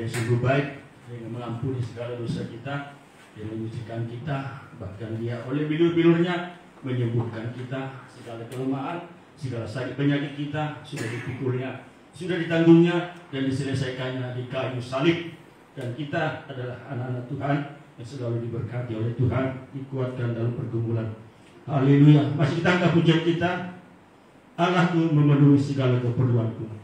yang sungguh baik, yang mengampuni segala dosa kita, yang menyucikan kita, bahkan Dia oleh bilur-bilurnya menyembuhkan kita segala kelemahan, segala sakit penyakit kita sudah dipikulnya, sudah ditanggungnya dan diselesaikannya di kayu salib. Dan kita adalah anak-anak Tuhan yang selalu diberkati oleh Tuhan, dikuatkan dalam pergumulan. Haleluya. Masih kita angkat pujian kita, Allahku memenuhi segala keperluanku.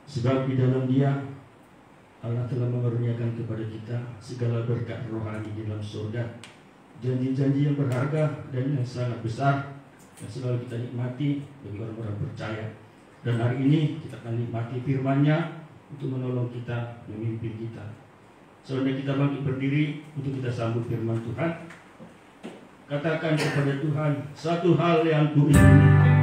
Sebab di dalam Dia Allah telah mengaruniakan kepada kita segala berkat rohani di dalam surga, janji-janji yang berharga dan yang sangat besar yang selalu kita nikmati bagi orang-orang percaya. Dan hari ini kita akan nikmati firman-Nya untuk menolong kita, memimpin kita. Sebelum kita bangkit berdiri untuk kita sambut firman Tuhan, katakan kepada Tuhan, satu hal yang kuingini.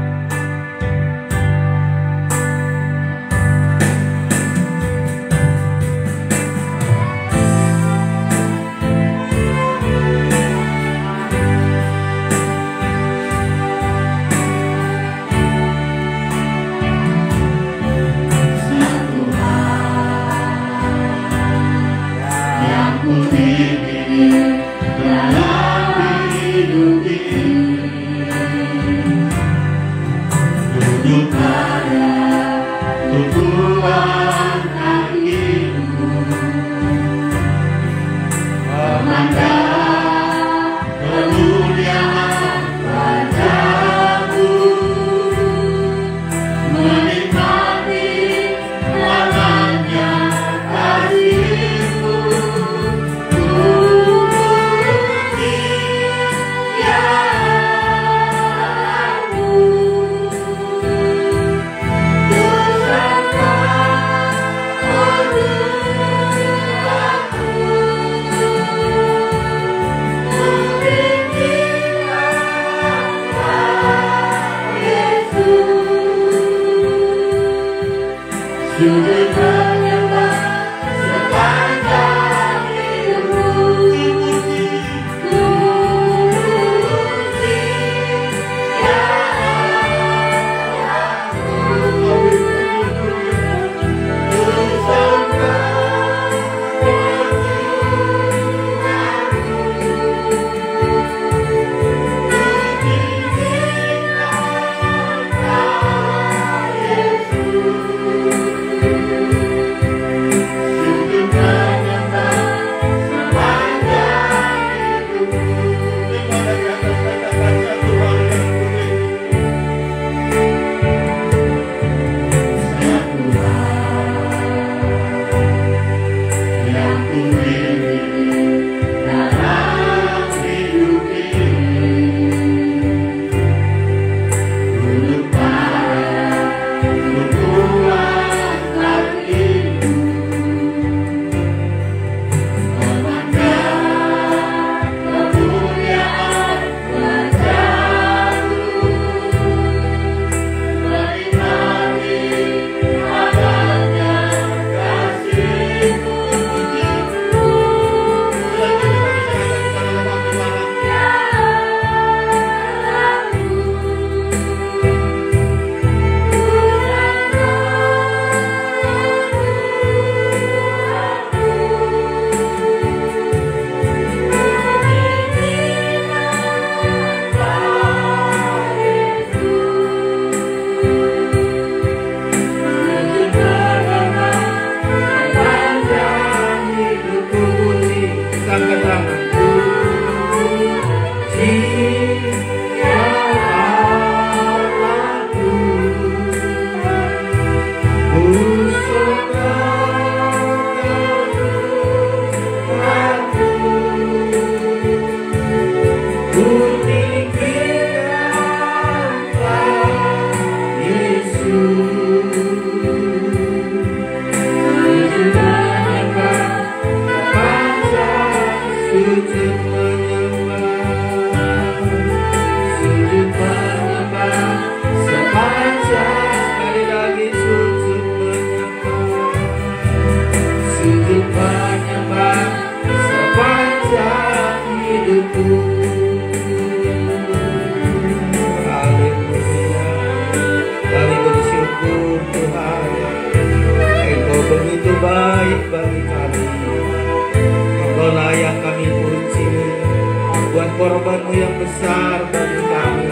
Korban-Mu yang besar bagi kami,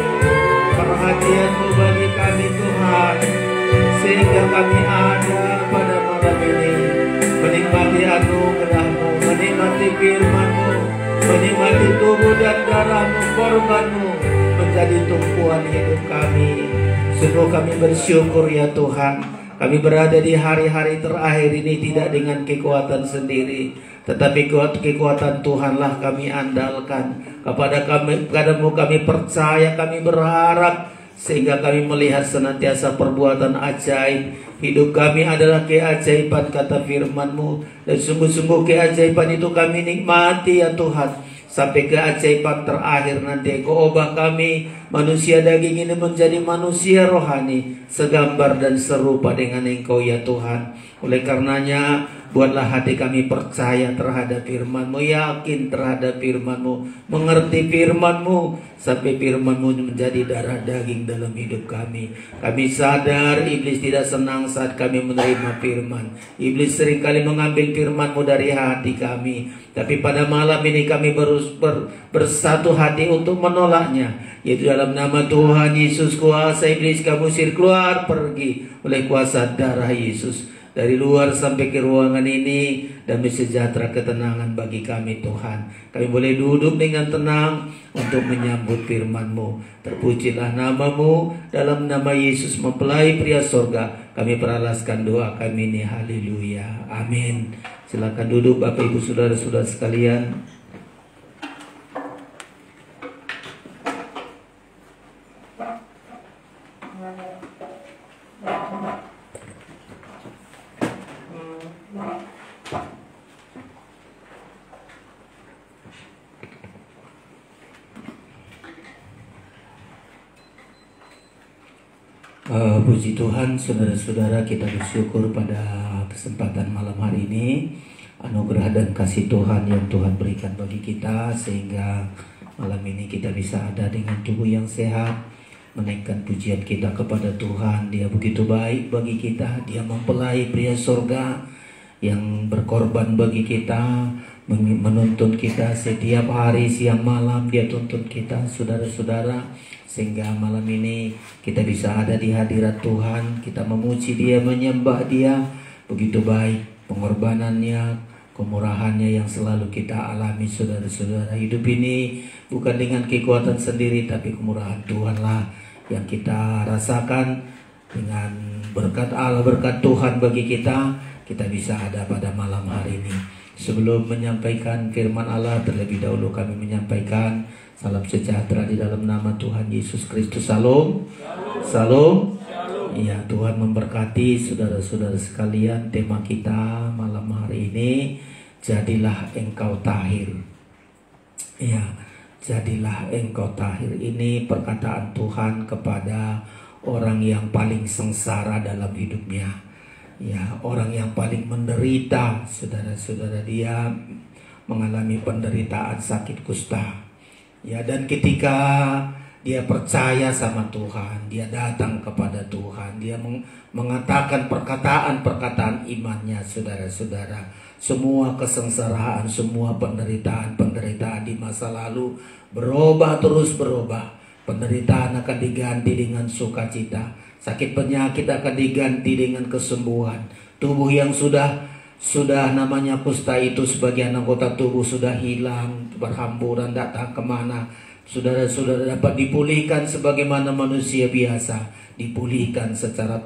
perhatian-Mu bagi kami Tuhan, sehingga kami ada pada malam ini menikmati anugerah-Mu, menikmati firman-Mu, menikmati tubuh dan darah-Mu, korban-Mu menjadi tumpuan hidup kami. Sungguh kami bersyukur ya Tuhan, kami berada di hari-hari terakhir ini tidak dengan kekuatan sendiri, tetapi kekuatan Tuhanlah kami andalkan. Kepadamu kami percaya, kami berharap, sehingga kami melihat senantiasa perbuatan ajaib. Hidup kami adalah keajaiban kata firman-Mu, dan sungguh-sungguh keajaiban itu kami nikmati ya Tuhan, sampai keajaiban terakhir nanti. Kau ubah kami manusia daging ini menjadi manusia rohani, segambar dan serupa dengan Engkau ya Tuhan. Oleh karenanya Buatlah hati kami percaya terhadap firman-Mu, yakin terhadap firman-Mu, mengerti firman-Mu, sampai firman-Mu menjadi darah daging dalam hidup kami. Kami sadar iblis tidak senang saat kami menerima firman. Iblis seringkali mengambil firman-Mu dari hati kami. Tapi pada malam ini kami bersatu hati untuk menolaknya. Yaitu dalam nama Tuhan Yesus, kuasa iblis kamu usir keluar, pergi oleh kuasa darah Yesus. Dari luar sampai ke ruangan ini, damai sejahtera ketenangan bagi kami Tuhan. Kami boleh duduk dengan tenang untuk menyambut firman-Mu. Terpujilah nama-Mu, dalam nama Yesus mempelai pria sorga. Kami peralaskan doa kami ini, haleluya, amin. Silakan duduk Bapak Ibu Saudara-saudara sekalian. Puji Tuhan, saudara-saudara, kita bersyukur pada kesempatan malam hari ini, anugerah dan kasih Tuhan yang Tuhan berikan bagi kita, sehingga malam ini kita bisa ada dengan tubuh yang sehat, menaikkan pujian kita kepada Tuhan. Dia begitu baik bagi kita, Dia mempelai pria sorga yang berkorban bagi kita, menuntun kita setiap hari, siang malam Dia tuntun kita, saudara-saudara. Sehingga malam ini kita bisa ada di hadirat Tuhan, kita memuji Dia, menyembah Dia. Begitu baik pengorbanannya, kemurahannya yang selalu kita alami, saudara-saudara. Hidup ini bukan dengan kekuatan sendiri, tapi kemurahan Tuhan lah yang kita rasakan. Dengan berkat Allah, berkat Tuhan bagi kita, kita bisa ada pada malam hari ini. Sebelum menyampaikan firman Allah, terlebih dahulu kami menyampaikan salam sejahtera di dalam nama Tuhan Yesus Kristus. Salam. Salam. Ya, Tuhan memberkati saudara-saudara sekalian. Tema kita malam hari ini, jadilah engkau tahir. Ya, jadilah engkau tahir. Ini perkataan Tuhan kepada orang yang paling sengsara dalam hidupnya. Ya, orang yang paling menderita, saudara-saudara. Dia mengalami penderitaan sakit kusta. Ya, dan ketika dia percaya sama Tuhan, dia datang kepada Tuhan, dia mengatakan perkataan-perkataan imannya, saudara-saudara. Semua kesengsaraan, semua penderitaan di masa lalu berubah, terus berubah. Penderitaan akan diganti dengan sukacita. Sakit penyakit akan diganti dengan kesembuhan. Tubuh yang sudah namanya kusta itu, sebagian anggota tubuh sudah hilang, berhamburan, datang kemana. Saudara-saudara dapat dipulihkan sebagaimana manusia biasa, dipulihkan secara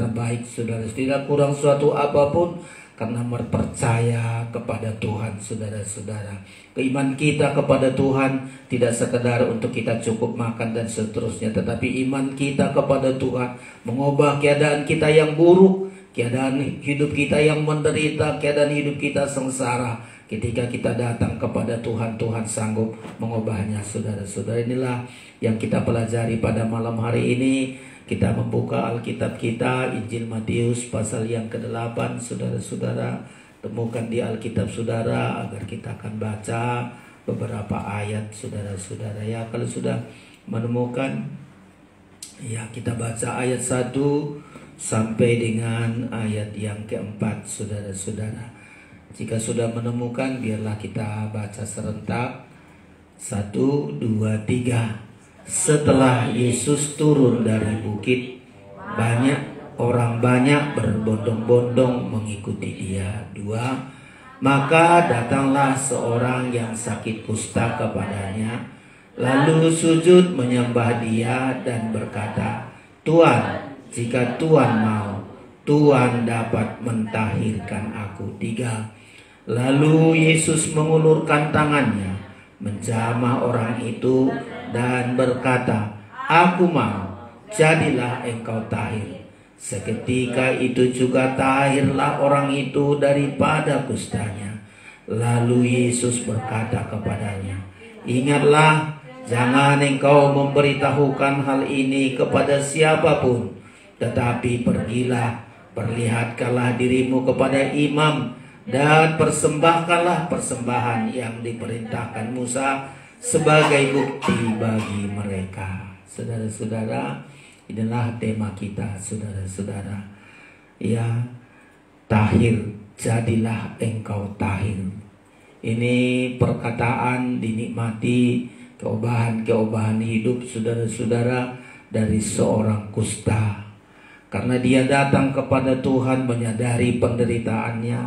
baik, saudara. Tidak kurang suatu apapun karena percaya kepada Tuhan, saudara-saudara. Keiman kita kepada Tuhan tidak sekedar untuk kita cukup makan dan seterusnya, tetapi iman kita kepada Tuhan mengubah keadaan kita yang buruk, keadaan hidup kita yang menderita, keadaan hidup kita sengsara. Ketika kita datang kepada Tuhan, Tuhan sanggup mengubahnya, saudara-saudara. Inilah yang kita pelajari pada malam hari ini. Kita membuka Alkitab kita, Injil Matius pasal yang ke-8, saudara-saudara. Temukan di Alkitab saudara, agar kita akan baca beberapa ayat, saudara-saudara. Ya, kalau sudah menemukan, ya kita baca ayat 1 sampai dengan ayat yang ke-4, saudara-saudara. Jika sudah menemukan, biarlah kita baca serentak. 1, 2, 3. Setelah Yesus turun dari bukit, orang banyak berbondong-bondong mengikuti Dia. 2. Maka datanglah seorang yang sakit kusta kepadanya, lalu sujud menyembah Dia dan berkata, "Tuan, jika Tuan mau, Tuan dapat mentahirkan aku." 3. Lalu Yesus mengulurkan tangannya, menjamah orang itu dan berkata, "Aku mau, jadilah engkau tahir." Seketika itu juga tahirlah orang itu daripada kustanya. Lalu Yesus berkata kepadanya, "Ingatlah, jangan engkau memberitahukan hal ini kepada siapapun, tetapi pergilah, Perlihatkanlah dirimu kepada imam dan persembahkanlah persembahan yang diperintahkan Musa sebagai bukti bagi mereka. Saudara-saudara, inilah tema kita, saudara-saudara. Ya, tahir, jadilah engkau tahir. Ini perkataan dinikmati keobahan-keobahan hidup saudara-saudara dari seorang kusta. Karena dia datang kepada Tuhan menyadari penderitaannya,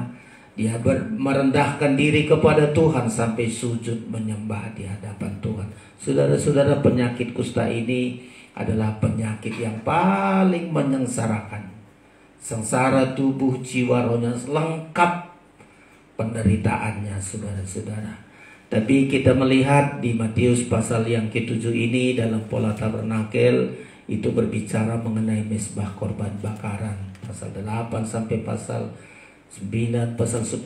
dia merendahkan diri kepada Tuhan sampai sujud menyembah di hadapan Tuhan. Saudara-saudara, penyakit kusta ini adalah penyakit yang paling menyengsarakan. Sengsara tubuh, jiwa, rohnya lengkap penderitaannya, saudara-saudara. Tapi kita melihat di Matius pasal yang ke-7 ini dalam pola tabernakel itu berbicara mengenai mezbah korban bakaran. Pasal 8 sampai pasal 9, pasal 10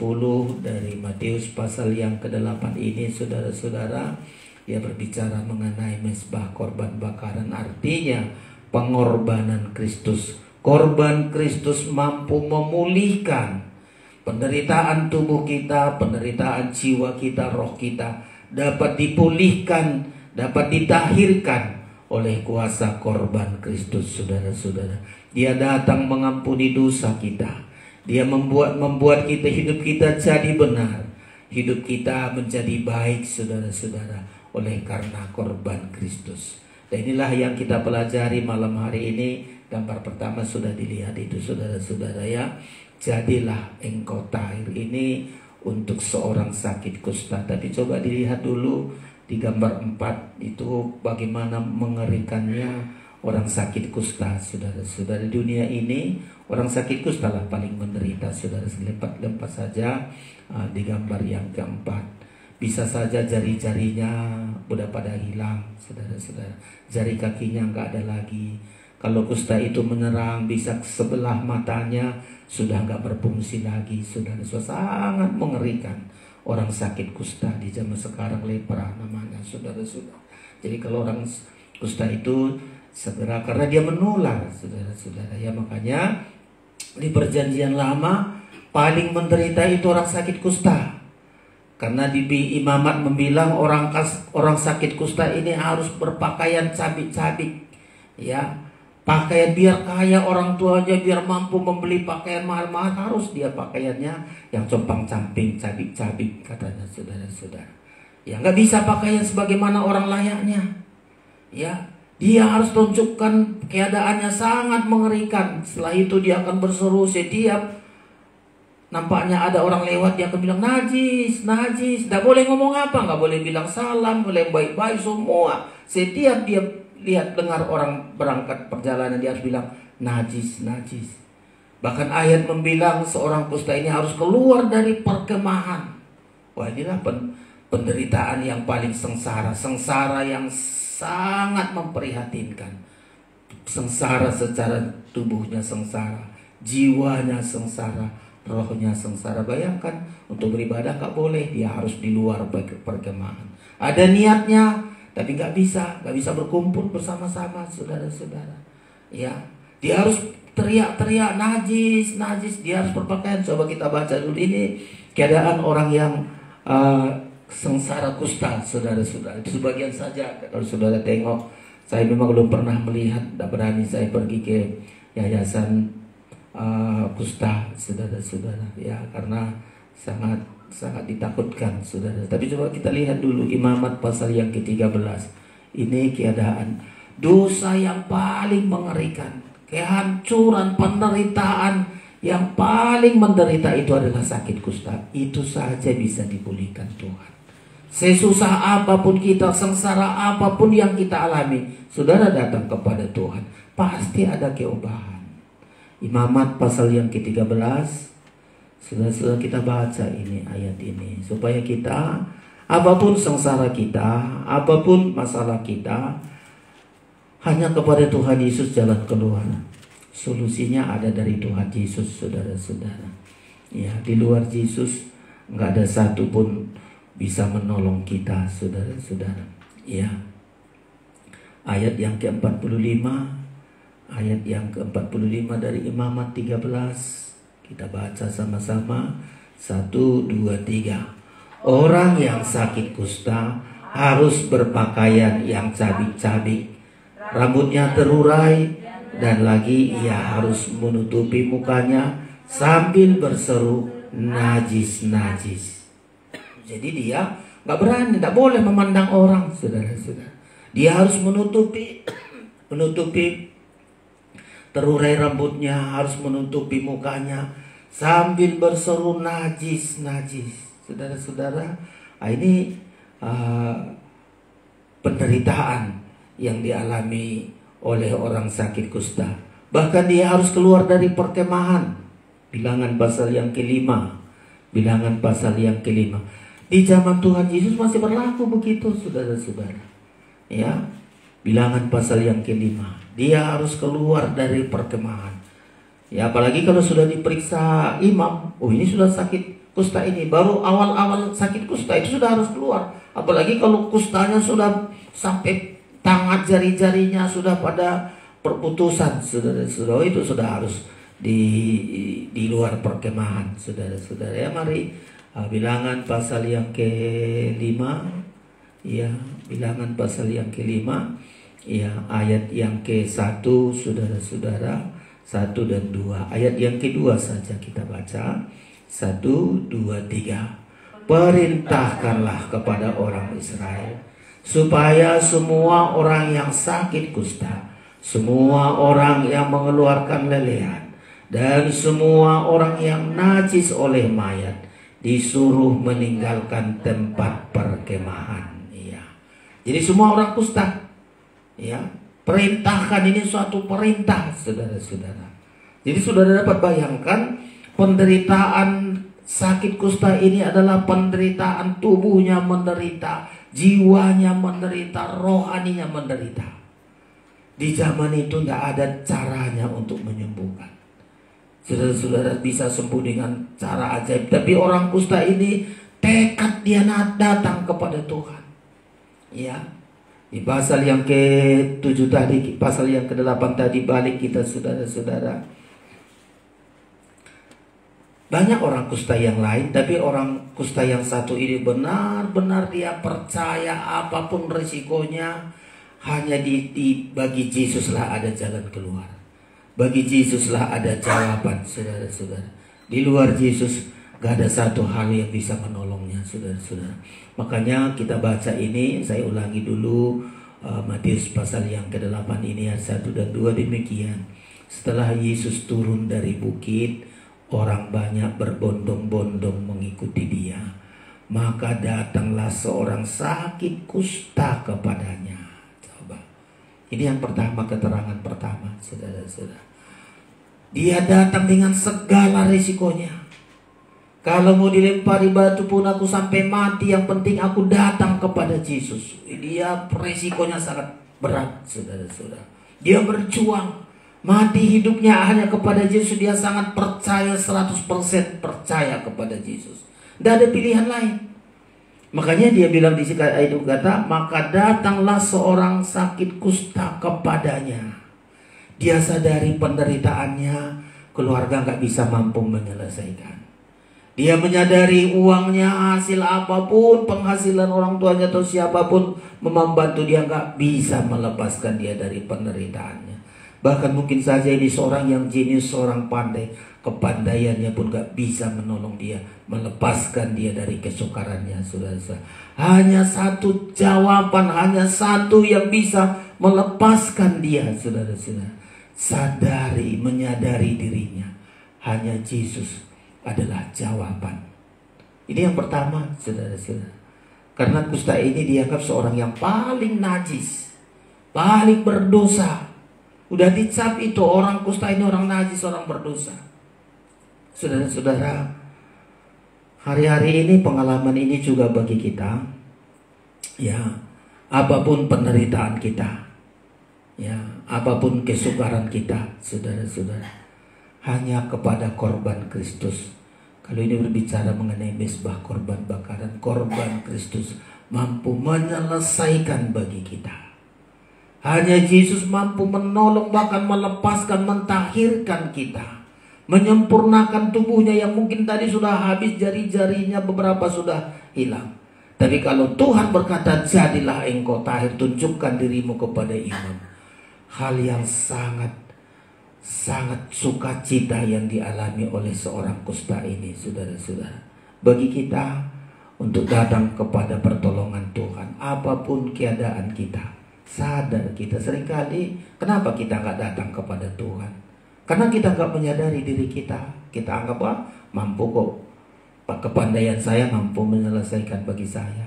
dari Matius pasal yang ke-8 ini, saudara-saudara, dia berbicara mengenai mezbah korban bakaran. Artinya pengorbanan Kristus. Korban Kristus mampu memulihkan penderitaan tubuh kita, penderitaan jiwa kita, roh kita dapat dipulihkan, dapat ditahirkan oleh kuasa korban Kristus, saudara-saudara. Dia datang mengampuni dosa kita. Dia membuat kita, hidup kita jadi benar. Hidup kita menjadi baik, saudara-saudara, oleh karena korban Kristus. Dan inilah yang kita pelajari malam hari ini. Gambar pertama sudah dilihat itu, saudara-saudara, ya. Jadilah engkau tahir, ini untuk seorang sakit kusta. Tapi coba dilihat dulu di gambar 4 itu bagaimana mengerikannya orang sakit kusta, saudara-saudara. Di dunia ini orang sakit kusta lah paling menderita, saudara. Lompat saja di gambar yang keempat. Bisa saja jari-jarinya udah pada hilang, saudara-saudara. Jari kakinya nggak ada lagi. Kalau kusta itu menyerang, bisa sebelah matanya sudah nggak berfungsi lagi, saudara-saudara. Sangat mengerikan orang sakit kusta di zaman sekarang, lepra namanya, saudara-saudara. Jadi kalau orang kusta itu segera, karena dia menular, saudara-saudara. Ya, makanya di perjanjian lama paling menderita itu orang sakit kusta. Karena di imamat membilang orang sakit kusta ini harus berpakaian cabik-cabik, ya. Pakaian biar kaya orang tuanya, biar mampu membeli pakaian mahal-mahal, harus dia pakaiannya yang compang-camping, cabik-cabik, katanya, saudara-saudara. Ya, nggak bisa pakaian sebagaimana orang layaknya. Ya, dia harus tunjukkan keadaannya sangat mengerikan. Setelah itu dia akan berseru setiap nampaknya ada orang lewat, dia akan bilang najis, najis. Nggak boleh ngomong apa, nggak boleh bilang salam, boleh baik-baik semua. Setiap dia lihat dengar orang berangkat perjalanan, dia harus bilang najis, najis. Bahkan ayat membilang seorang kusta ini harus keluar dari perkemahan. Wah, inilah penderitaan yang paling sengsara. Sengsara yang sangat memprihatinkan. Sengsara secara tubuhnya sengsara, jiwanya sengsara, rohnya sengsara. Bayangkan, untuk beribadah gak boleh, dia harus di luar perkemahan. Ada niatnya, tapi nggak bisa berkumpul bersama-sama, saudara-saudara. Ya, dia harus teriak-teriak najis, najis. Dia harus berpakaian. Coba kita baca dulu ini keadaan orang yang sengsara kusta, saudara-saudara. Itu sebagian saja. Kalau saudara tengok, saya memang belum pernah melihat, tidak berani saya pergi ke yayasan kusta, saudara-saudara. Ya, karena sangat ditakutkan, saudara. Tapi coba kita lihat dulu Imamat pasal yang ke-13. Ini keadaan dosa yang paling mengerikan, kehancuran, penderitaan yang paling menderita itu adalah sakit kusta. Itu saja bisa dipulihkan Tuhan. Sesusah apapun kita, sengsara apapun yang kita alami, saudara datang kepada Tuhan, pasti ada keobahan. Imamat pasal yang ke-13. Sudah kita baca ini ayat ini supaya kita, apapun sengsara kita, apapun masalah kita, hanya kepada Tuhan Yesus jalan keluar. Solusinya ada dari Tuhan Yesus, saudara-saudara. Ya, di luar Yesus nggak ada satu pun bisa menolong kita, saudara-saudara. Ya, ayat yang ke-45 ayat yang ke-45 dari Imamat 13. Kita baca sama-sama. 1, 2, 3. Orang yang sakit kusta harus berpakaian yang cabik-cabik, rambutnya terurai, dan lagi ia harus menutupi mukanya sambil berseru, najis, najis. Jadi dia gak berani, gak boleh memandang orang, saudara-saudara. Dia harus menutupi terurai rambutnya, harus menutupi mukanya sambil berseru, najis, najis. Saudara-saudara, ini penderitaan yang dialami oleh orang sakit kusta. Bahkan dia harus keluar dari perkemahan. Bilangan pasal yang ke-5. Bilangan pasal yang ke-5. Di zaman Tuhan Yesus masih berlaku begitu, saudara-saudara. Ya, Bilangan pasal yang ke-5. Dia harus keluar dari perkemahan. Ya, apalagi kalau sudah diperiksa imam, oh ini sudah sakit kusta ini. Baru awal-awal sakit kusta itu sudah harus keluar. Apalagi kalau kustanya sudah sampai tangan jari-jarinya sudah pada perputusan, saudara-saudara, itu sudah harus di luar perkemahan, saudara-saudara. Ya, mari Bilangan pasal yang ke-5. Ya, Bilangan pasal yang ke-5. Ya, ayat yang ke-1, saudara-saudara, 1 dan 2. Ayat yang ke-2 saja kita baca. 1, 2, 3. Perintahkanlah kepada orang Israel supaya semua orang yang sakit kusta, semua orang yang mengeluarkan lelehan, dan semua orang yang najis oleh mayat disuruh meninggalkan tempat perkemahan. Ya. Jadi semua orang kusta, ya, perintahkan, ini suatu perintah, saudara-saudara. Jadi saudara dapat bayangkan, penderitaan sakit kusta ini adalah penderitaan tubuhnya menderita, jiwanya menderita, rohaninya menderita. Di zaman itu tidak ada caranya untuk menyembuhkan. Saudara-saudara bisa sembuh dengan cara ajaib, tapi orang kusta ini tekad dia datang kepada Tuhan. Ya, di pasal yang ke-7 tadi, pasal yang ke-8 tadi, balik kita, saudara-saudara. Banyak orang kusta yang lain, tapi orang kusta yang satu ini benar-benar dia percaya apapun risikonya, hanya bagi Yesuslah ada jalan keluar. Bagi Yesuslah ada jawaban, saudara-saudara. Di luar Yesus gak ada satu hal yang bisa menolongnya, saudara-saudara. Makanya kita baca ini, saya ulangi dulu, Matius pasal yang ke-8 ini, ayat 1 dan 2 demikian. Setelah Yesus turun dari bukit, orang banyak berbondong-bondong mengikuti dia. Maka datanglah seorang sakit kusta kepadanya. Coba. Ini yang pertama, keterangan pertama, saudara-saudara. Dia datang dengan segala risikonya. Kalau mau dilempari batu pun aku sampai mati, yang penting aku datang kepada Yesus. Dia risikonya sangat berat, saudara-saudara. Dia berjuang. Mati hidupnya hanya kepada Yesus. Dia sangat percaya, 100% percaya kepada Yesus. Tidak ada pilihan lain. Makanya dia bilang di sini ayat itu kata, maka datanglah seorang sakit kusta kepadanya. Dia sadari penderitaannya, keluarga gak bisa mampu menyelesaikan. Dia menyadari uangnya, hasil apapun, penghasilan orang tuanya atau siapapun membantu dia, gak bisa melepaskan dia dari penderitaannya. Bahkan mungkin saja ini seorang yang jenius, seorang pandai, kepandaiannya pun gak bisa menolong dia, melepaskan dia dari kesukarannya, saudara-saudara. Hanya satu jawaban, hanya satu yang bisa melepaskan dia, saudara-saudara. Sadari, menyadari dirinya, hanya Yesus adalah jawaban. Ini yang pertama, saudara-saudara. Karena kusta ini dianggap seorang yang paling najis, paling berdosa. Udah dicap itu, orang kusta ini orang najis, orang berdosa. Saudara-saudara, hari-hari ini pengalaman ini juga bagi kita. Ya, apapun penderitaan kita, ya, apapun kesukaran kita, saudara-saudara, hanya kepada korban Kristus. Kalau ini berbicara mengenai mezbah korban bakaran, korban Kristus mampu menyelesaikan bagi kita. Hanya Yesus mampu menolong, bahkan melepaskan, mentahirkan kita, menyempurnakan tubuhnya yang mungkin tadi sudah habis, jari-jarinya beberapa sudah hilang. Tapi kalau Tuhan berkata, jadilah engkau tahir, tunjukkan dirimu kepada imam. Hal yang sangat sukacita yang dialami oleh seorang kusta ini, saudara-saudara. Bagi kita untuk datang kepada pertolongan Tuhan, apapun keadaan kita, sadar kita seringkali kenapa kita nggak datang kepada Tuhan? Karena kita nggak menyadari diri kita. Kita anggap mampu kok, kepandaian saya mampu menyelesaikan bagi saya,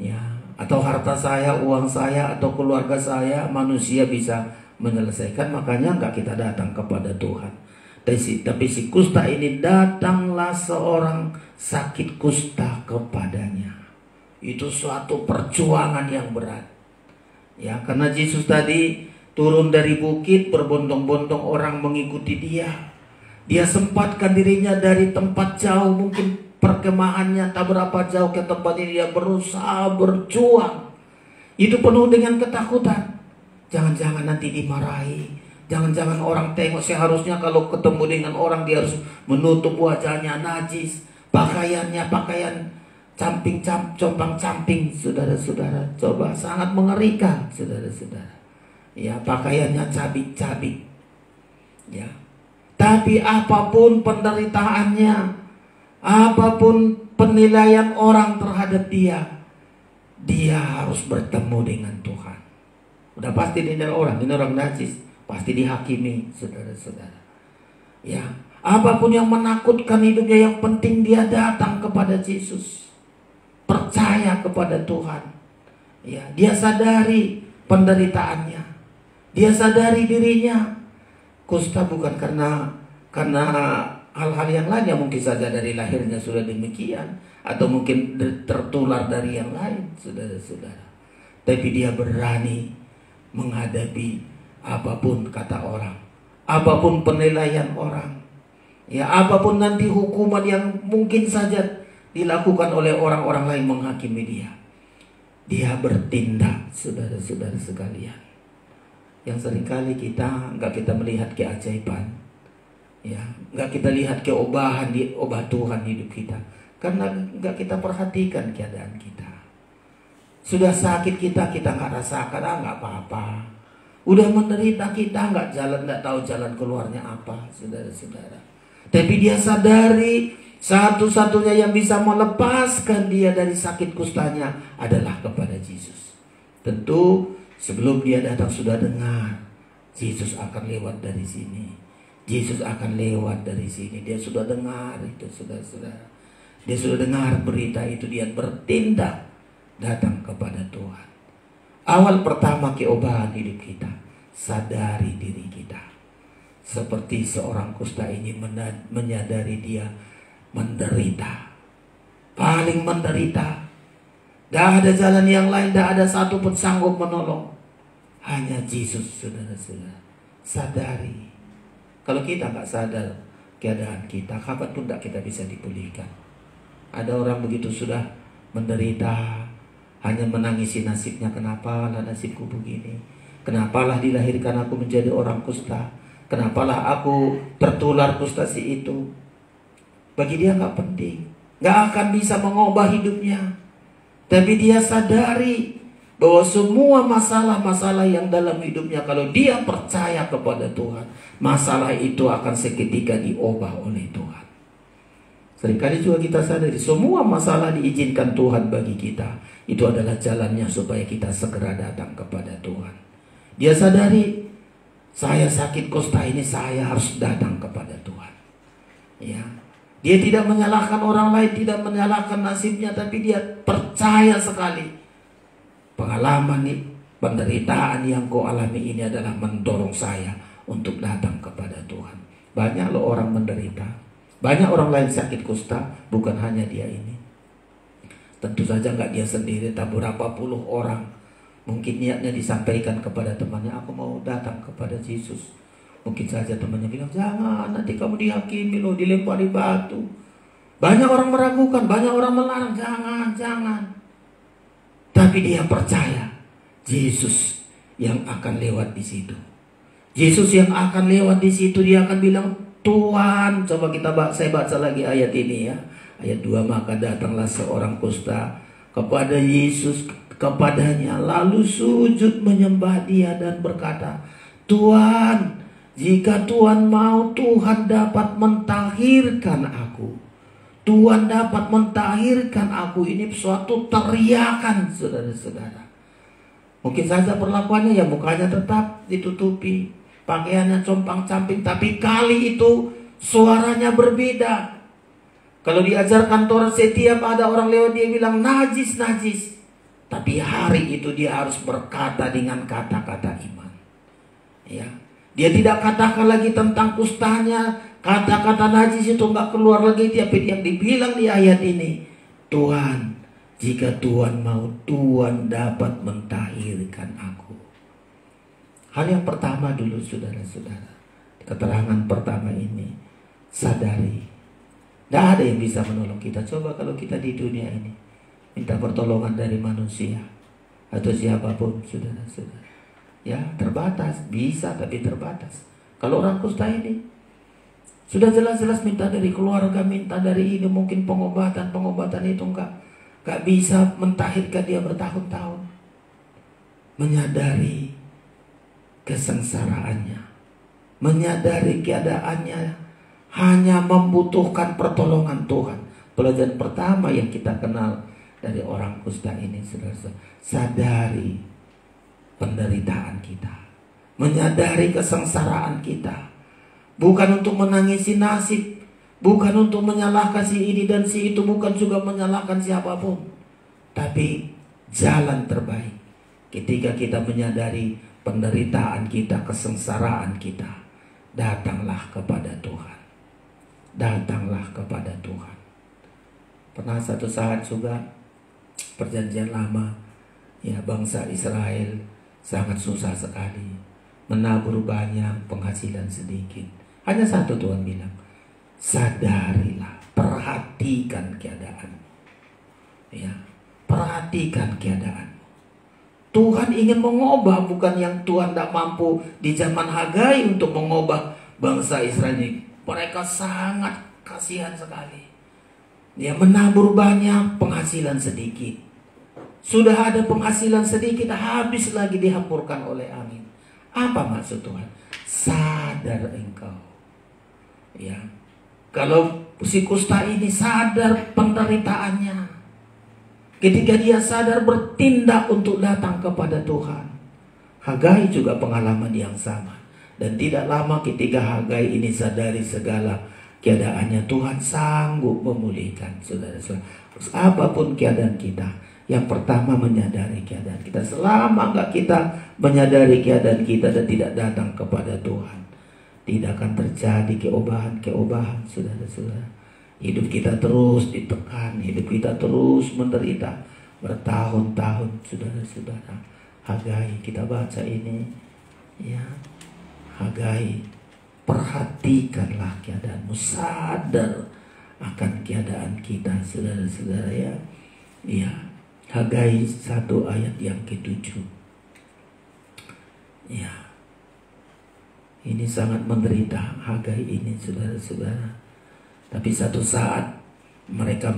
ya, atau harta saya, uang saya, atau keluarga saya, manusia bisa menyelesaikan, makanya nggak kita datang kepada Tuhan. Tapi si kusta ini, datanglah seorang sakit kusta kepadanya. Itu suatu perjuangan yang berat, ya, karena Yesus tadi turun dari bukit, berbondong-bondong orang mengikuti dia. Dia sempatkan dirinya dari tempat jauh, mungkin perkemahannya tak berapa jauh ke tempat ini. Dia berusaha berjuang. Itu penuh dengan ketakutan. Jangan-jangan nanti dimarahi. Jangan-jangan orang tengok. Seharusnya kalau ketemu dengan orang dia harus menutup wajahnya, najis. Pakaiannya pakaian compang-camping. Saudara-saudara, coba, sangat mengerikan, saudara-saudara. Ya, pakaiannya cabik-cabik. Ya. Tapi apapun penderitaannya, apapun penilaian orang terhadap dia, dia harus bertemu dengan Tuhan. Udah pasti ini orang najis, pasti dihakimi, saudara-saudara. Ya, apapun yang menakutkan hidupnya, yang penting dia datang kepada Yesus, percaya kepada Tuhan. Ya, dia sadari penderitaannya, dia sadari dirinya. Kusta bukan karena hal-hal yang lain, yang mungkin saja dari lahirnya sudah demikian, atau mungkin tertular dari yang lain, saudara-saudara. Tapi dia berani menghadapi apapun kata orang, apapun penilaian orang, ya, apapun nanti hukuman yang mungkin saja dilakukan oleh orang-orang lain menghakimi dia. Dia bertindak, saudara-saudara sekalian. Yang seringkali nggak kita melihat keajaiban, ya, nggak kita lihat keobahan obat Tuhan hidup kita, karena nggak kita perhatikan keadaan kita. Sudah sakit kita nggak rasakan, nggak apa-apa. Udah menderita kita nggak tahu jalan keluarnya apa, saudara-saudara. Tapi dia sadari satu-satunya yang bisa melepaskan dia dari sakit kustanya adalah kepada Yesus. Tentu sebelum dia datang sudah dengar, Yesus akan lewat dari sini, Yesus akan lewat dari sini. Dia sudah dengar itu, saudara-saudara. Dia sudah dengar berita itu, dia bertindak datang kepada Tuhan. Awal pertama keobahan hidup kita, sadari diri kita. Seperti seorang kusta ini menyadari dia menderita, paling menderita. Gak ada jalan yang lain, gak ada satu pun sanggup menolong. Hanya Yesus, saudara-saudara. Sadari. Kalau kita gak sadar keadaan kita, kapan pun gak kita bisa dipulihkan. Ada orang begitu sudah menderita, hanya menangisi nasibnya. Kenapalah nasibku begini? Kenapalah dilahirkan aku menjadi orang kusta? Kenapalah aku tertular kusta si itu? Bagi dia gak penting, gak akan bisa mengubah hidupnya. Tapi dia sadari bahwa semua masalah-masalah yang dalam hidupnya, kalau dia percaya kepada Tuhan, masalah itu akan seketika diubah oleh Tuhan. Seringkali juga kita sadari semua masalah diizinkan Tuhan bagi kita. Itu adalah jalannya supaya kita segera datang kepada Tuhan. Dia sadari, saya sakit kusta ini, saya harus datang kepada Tuhan. Ya. Dia tidak menyalahkan orang lain, tidak menyalahkan nasibnya, tapi dia percaya sekali. Pengalaman nih, penderitaan yang kau alami ini adalah mendorong saya untuk datang kepada Tuhan. Banyak loh orang menderita, banyak orang lain sakit kusta, bukan hanya dia ini. Tentu saja nggak dia sendiri, tak berapa puluh orang. Mungkin niatnya disampaikan kepada temannya, aku mau datang kepada Yesus. Mungkin saja temannya bilang, jangan, nanti kamu dihakimi loh, dilempari batu. Banyak orang meragukan, banyak orang melarang, jangan. Tapi dia percaya, Yesus yang akan lewat di situ. Yesus yang akan lewat di situ, dia akan bilang, Tuhan, coba saya baca lagi ayat ini ya. Ayat 2, maka datanglah seorang kusta kepada Yesus, kepadanya, lalu sujud menyembah dia dan berkata, Tuhan, jika Tuhan mau, Tuhan dapat mentahirkan aku. Tuhan dapat mentahirkan aku. Ini suatu teriakan, saudara-saudara. Mungkin saja perlakuannya ya mukanya tetap ditutupi, pakaiannya compang-camping, tapi kali itu suaranya berbeda. Kalau diajarkan Taurat, setiap ada orang lewat dia bilang najis, najis. Tapi hari itu dia harus berkata dengan kata-kata iman. Ya, dia tidak katakan lagi tentang kustanya, kata-kata najis itu nggak keluar lagi. Tapi yang dibilang di ayat ini, Tuhan, jika Tuhan mau, Tuhan dapat mentahirkan aku. Hal yang pertama dulu, saudara-saudara, keterangan pertama ini, sadari, tidak ada yang bisa menolong kita. Coba kalau kita di dunia ini minta pertolongan dari manusia atau siapapun, saudara-saudara, ya terbatas, bisa tapi terbatas. Kalau orang kusta ini sudah jelas-jelas minta dari keluarga, minta dari ini, mungkin pengobatan itu enggak bisa mentahirkan dia bertahun-tahun. Menyadari kesengsaraannya, menyadari keadaannya, hanya membutuhkan pertolongan Tuhan. Pelajaran pertama yang kita kenal dari orang kusta ini, saudara, sadari penderitaan kita, menyadari kesengsaraan kita. Bukan untuk menangisi nasib, bukan untuk menyalahkan si ini dan si itu, bukan juga menyalahkan siapapun. Tapi jalan terbaik ketika kita menyadari penderitaan kita, kesengsaraan kita, datanglah kepada Tuhan. Datanglah kepada Tuhan. Pernah satu saat juga perjanjian lama, ya, bangsa Israel sangat susah sekali, menabur banyak, penghasilan sedikit. Hanya satu Tuhan bilang, sadarilah, perhatikan keadaan. Ya, perhatikan keadaan. Tuhan ingin mengubah, bukan yang Tuhan tidak mampu di zaman Hagai untuk mengubah bangsa Israel ini. Mereka sangat kasihan sekali. Dia menabur banyak, penghasilan sedikit. Sudah ada penghasilan sedikit, habis lagi dihampurkan oleh angin. Apa maksud Tuhan? Sadar engkau. Ya, kalau si kusta ini sadar penderitaannya, ketika dia sadar, bertindak untuk datang kepada Tuhan. Hagai juga pengalaman yang sama. Dan tidak lama ketika Hagai ini sadari segala keadaannya, Tuhan sanggup memulihkan, saudara-saudara. Apapun keadaan kita, yang pertama menyadari keadaan kita. Selama enggak kita menyadari keadaan kita dan tidak datang kepada Tuhan, tidak akan terjadi keobahan, saudara-saudara. Hidup kita terus ditekan, hidup kita terus menderita bertahun-tahun, saudara-saudara. Hagai kita baca ini, ya, Hagai, perhatikanlah keadaanmu, sadar akan keadaan kita, saudara-saudara, ya. Ya, Hagai 1 ayat yang ke-7. Ya, ini sangat menderita Hagai ini, saudara-saudara. Tapi satu saat mereka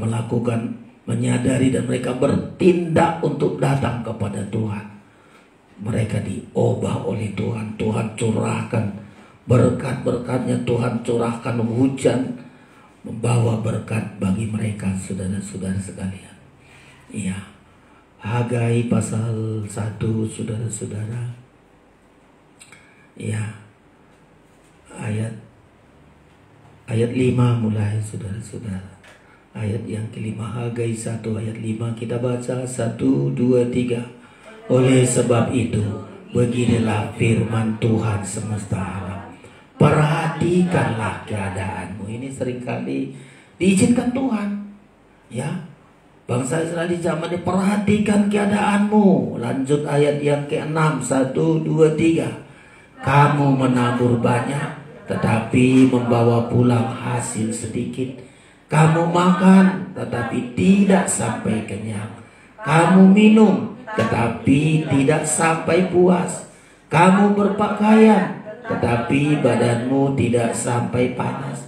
menyadari dan mereka bertindak untuk datang kepada Tuhan. Mereka diubah oleh Tuhan. Tuhan curahkan berkat-berkatnya, Tuhan curahkan hujan, membawa berkat bagi mereka, saudara-saudara sekalian. Iya, Hagai pasal 1, saudara-saudara. Iya, ayat 5 mulai, saudara-saudara. Ayat yang kelima, Hagai 1 ayat 5, kita baca 1, 2, 3. Oleh sebab itu, beginilah firman Tuhan semesta alam, perhatikanlah keadaanmu. Ini seringkali diizinkan Tuhan, ya. Bangsa Israel di zaman ini, perhatikan keadaanmu. Lanjut ayat yang ke-6, 1, 2, 3. Kamu menabur banyak, tetapi membawa pulang hasil sedikit. Kamu makan, tetapi tidak sampai kenyang. Kamu minum, tetapi tidak sampai puas. Kamu berpakaian, tetapi badanmu tidak sampai panas.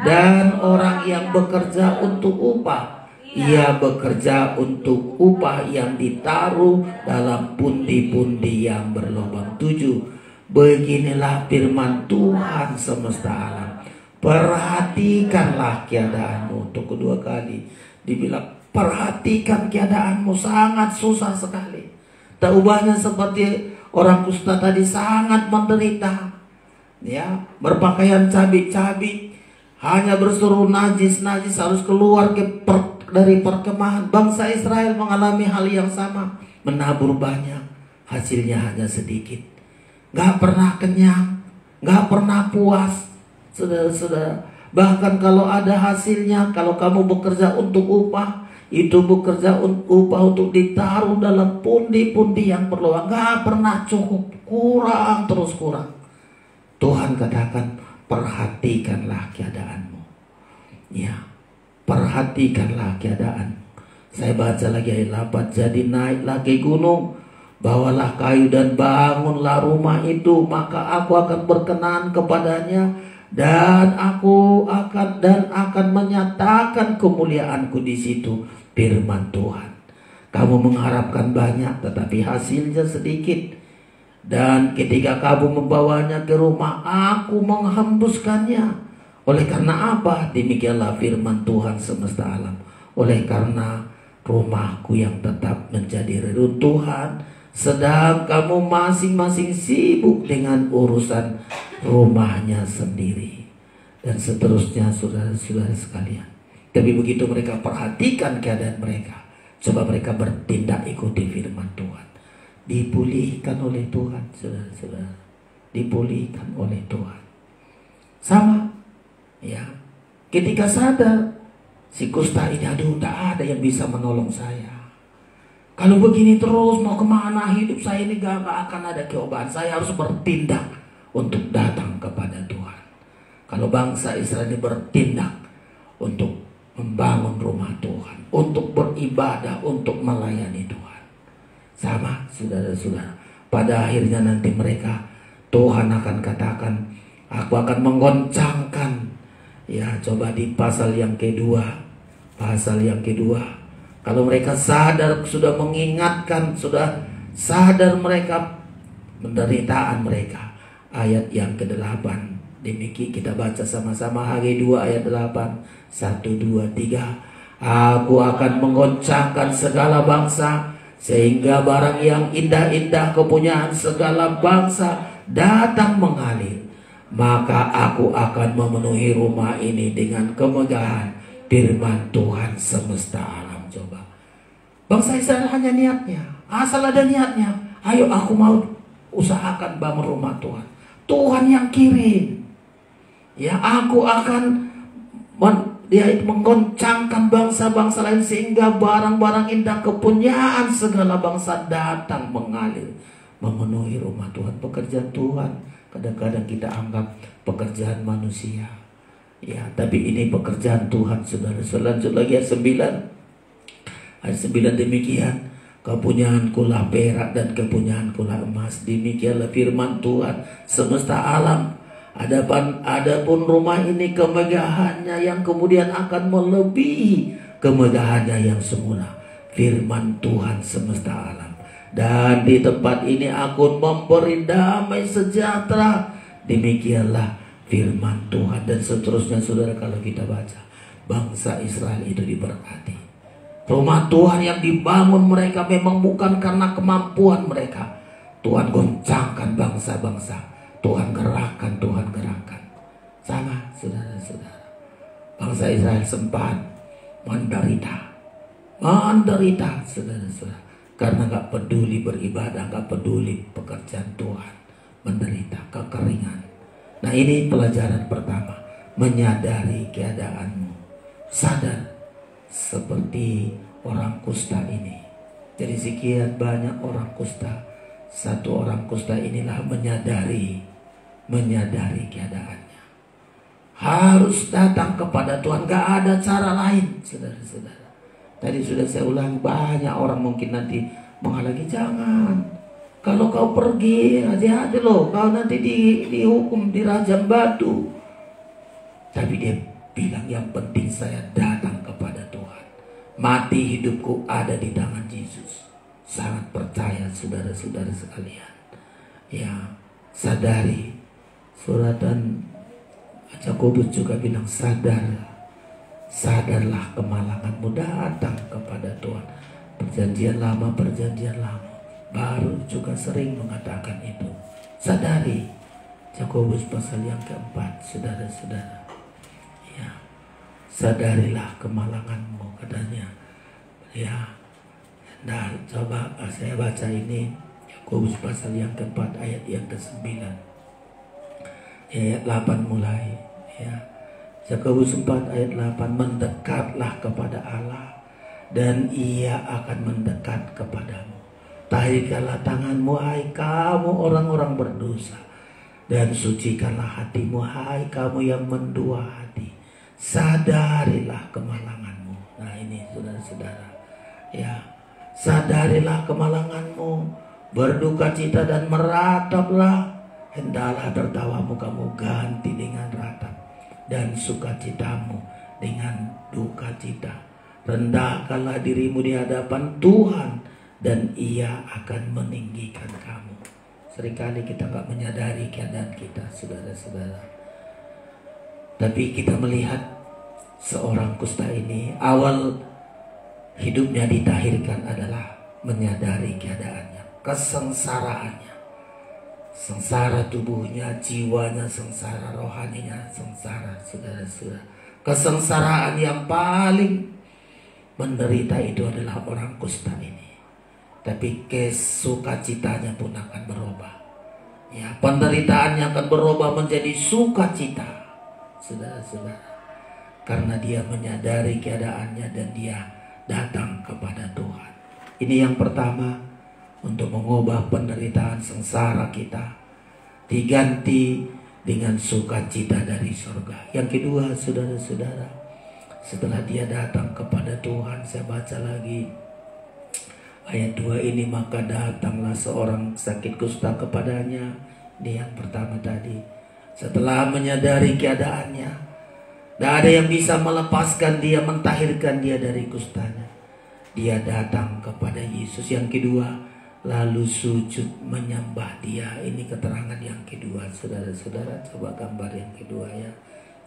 Dan orang yang bekerja untuk upah, ia bekerja untuk upah yang ditaruh dalam pundi-pundi yang berlubang 7. Beginilah firman Tuhan semesta alam. Perhatikanlah keadaanmu. Untuk kedua kali dibilang perhatikan keadaanmu, sangat susah sekali. Tak ubahnya seperti orang kusta tadi, sangat menderita. Ya, berpakaian cabik-cabik, hanya berseru najis harus keluar dari perkemahan. Bangsa Israel mengalami hal yang sama, menabur banyak, hasilnya hanya sedikit. Gak pernah kenyang, gak pernah puas, saudara-saudara. Bahkan kalau ada hasilnya, kalau kamu bekerja untuk upah, itu bekerja upah untuk ditaruh dalam pundi-pundi yang berlubang, gak pernah cukup, kurang terus kurang. Tuhan katakan, perhatikanlah keadaanmu. Ya, perhatikanlah keadaan. Saya baca lagi ayat 8. Jadi naiklah ke gunung, bawalah kayu dan bangunlah rumah itu, maka aku akan berkenan kepadanya dan aku akan menyatakan kemuliaanku di situ. Firman Tuhan. Kamu mengharapkan banyak, tetapi hasilnya sedikit. Dan ketika kamu membawanya ke rumah, aku menghembuskannya. Oleh karena apa? Demikianlah firman Tuhan semesta alam. Oleh karena rumahku yang tetap menjadi reruntuhan, sedang kamu masing-masing sibuk dengan urusan rumahnya sendiri. Dan seterusnya, saudara-saudara sekalian. Tapi begitu mereka perhatikan keadaan mereka, coba mereka bertindak ikuti firman Tuhan, dipulihkan oleh Tuhan, saudara-saudara. Dipulihkan oleh Tuhan. Sama, ya. Ketika sadar, si kusta ini, aduh, tak ada yang bisa menolong saya. Kalau begini terus, mau kemana hidup saya ini, gak akan ada keobatan. Saya harus bertindak untuk datang kepada Tuhan. Kalau bangsa Israel ini bertindak untuk membangun rumah Tuhan, untuk beribadah, untuk melayani Tuhan. Sama, saudara-saudara. Pada akhirnya nanti mereka, Tuhan akan katakan, aku akan menggoncangkan. Ya, coba di pasal yang kedua. Pasal yang kedua. Kalau mereka sadar, sudah mengingatkan, sudah sadar mereka penderitaan mereka. Ayat yang ke-8. Demikian kita baca sama-sama Hagai 2 ayat 8. 1, 2, 3. Aku akan menggoncangkan segala bangsa, sehingga barang yang indah-indah kepunyaan segala bangsa datang mengalir. Maka aku akan memenuhi rumah ini dengan kemegahan. Firman Tuhan semesta alam. Coba, bangsa Israel hanya niatnya, asal ada niatnya, ayo aku mau usahakan bangun rumah Tuhan. Tuhan yang kirim. Ya, aku akan menggoncangkan bangsa-bangsa lain, sehingga barang-barang indah kepunyaan segala bangsa datang mengalir memenuhi rumah Tuhan. Pekerjaan Tuhan kadang-kadang kita anggap pekerjaan manusia. Ya, tapi ini pekerjaan Tuhan, saudara. Selanjutnya lagi ayat 9. Ayat 9 demikian. Kepunyaanku lah perak dan kepunyaanku lah emas. Demikianlah firman Tuhan semesta alam. Adapun rumah ini kemegahannya yang kemudian akan melebihi kemegahannya yang semula. Firman Tuhan semesta alam. Dan di tempat ini aku memberi damai sejahtera. Demikianlah firman Tuhan. Dan seterusnya, saudara, kalau kita baca, bangsa Israel itu diberkati. Rumah Tuhan yang dibangun mereka memang bukan karena kemampuan mereka. Tuhan goncangkan bangsa-bangsa. Tuhan gerakan. Sama, saudara-saudara. Bangsa Israel sempat menderita, saudara-saudara. Karena gak peduli beribadah, gak peduli pekerjaan Tuhan. Menderita, kekeringan. Nah, ini pelajaran pertama. Menyadari keadaanmu. Sadar. Seperti orang kusta ini. Jadi sekian banyak orang kusta. Satu orang kusta inilah menyadari keadaannya. Harus datang kepada Tuhan. Gak ada cara lain, saudara-saudara. Tadi sudah saya ulang, banyak orang mungkin nanti menghalangi. Jangan. Kalau kau pergi, hati-hati loh, kau nanti dihukum, dirajam batu. Tapi dia bilang, yang penting saya datang kepada Tuhan. Mati hidupku ada di tangan Yesus. Sangat percaya saudara-saudara sekalian. Ya, sadari. Suratan Yakobus juga bilang, sadarlah kemalanganmu, datang kepada Tuhan. Perjanjian lama baru juga sering mengatakan itu. Sadari. Yakobus pasal yang keempat, saudara-saudara. Ya, sadarilah kemalanganmu, katanya. Ya, nah coba saya baca ini Yakobus pasal yang keempat ayat yang ke-9. Ayat 8 mulai. Ya, Yakobus 4 ayat 8, mendekatlah kepada Allah dan Ia akan mendekat kepadamu. Tahirkanlah tanganmu, hai kamu orang-orang berdosa, dan sucikanlah hatimu, hai kamu yang mendua hati. Sadarilah kemalanganmu. Nah ini saudara-saudara, ya, sadarilah kemalanganmu, berduka cita dan merataplah. Hendaklah tertawamu kamu ganti dengan ratap, dan sukacitamu dengan duka cita. Rendahkanlah dirimu di hadapan Tuhan, dan Ia akan meninggikan kamu. Seringkali kita gak menyadari keadaan kita, saudara-saudara. Tapi kita melihat seorang kusta ini, awal hidupnya ditahirkan adalah menyadari keadaannya, kesengsaraannya. Sengsara tubuhnya, jiwanya sengsara, rohaninya sengsara, saudara-saudara. Kesengsaraan yang paling menderita itu adalah orang kusta ini. Tapi sukacitanya pun akan berubah. Ya, penderitaannya akan berubah menjadi sukacita, saudara-saudara. Karena dia menyadari keadaannya dan dia datang kepada Tuhan. Ini yang pertama, untuk mengubah penderitaan sengsara kita, diganti dengan sukacita dari surga. Yang kedua, saudara-saudara, setelah dia datang kepada Tuhan, saya baca lagi ayat 2 ini, maka datanglah seorang sakit kusta kepadanya. Ini yang pertama tadi. Setelah menyadari keadaannya, tidak ada yang bisa melepaskan dia, mentahirkan dia dari kustanya. Dia datang kepada Yesus. Yang kedua, lalu sujud menyembah dia. Ini keterangan yang kedua, saudara-saudara. Coba gambar yang kedua ya.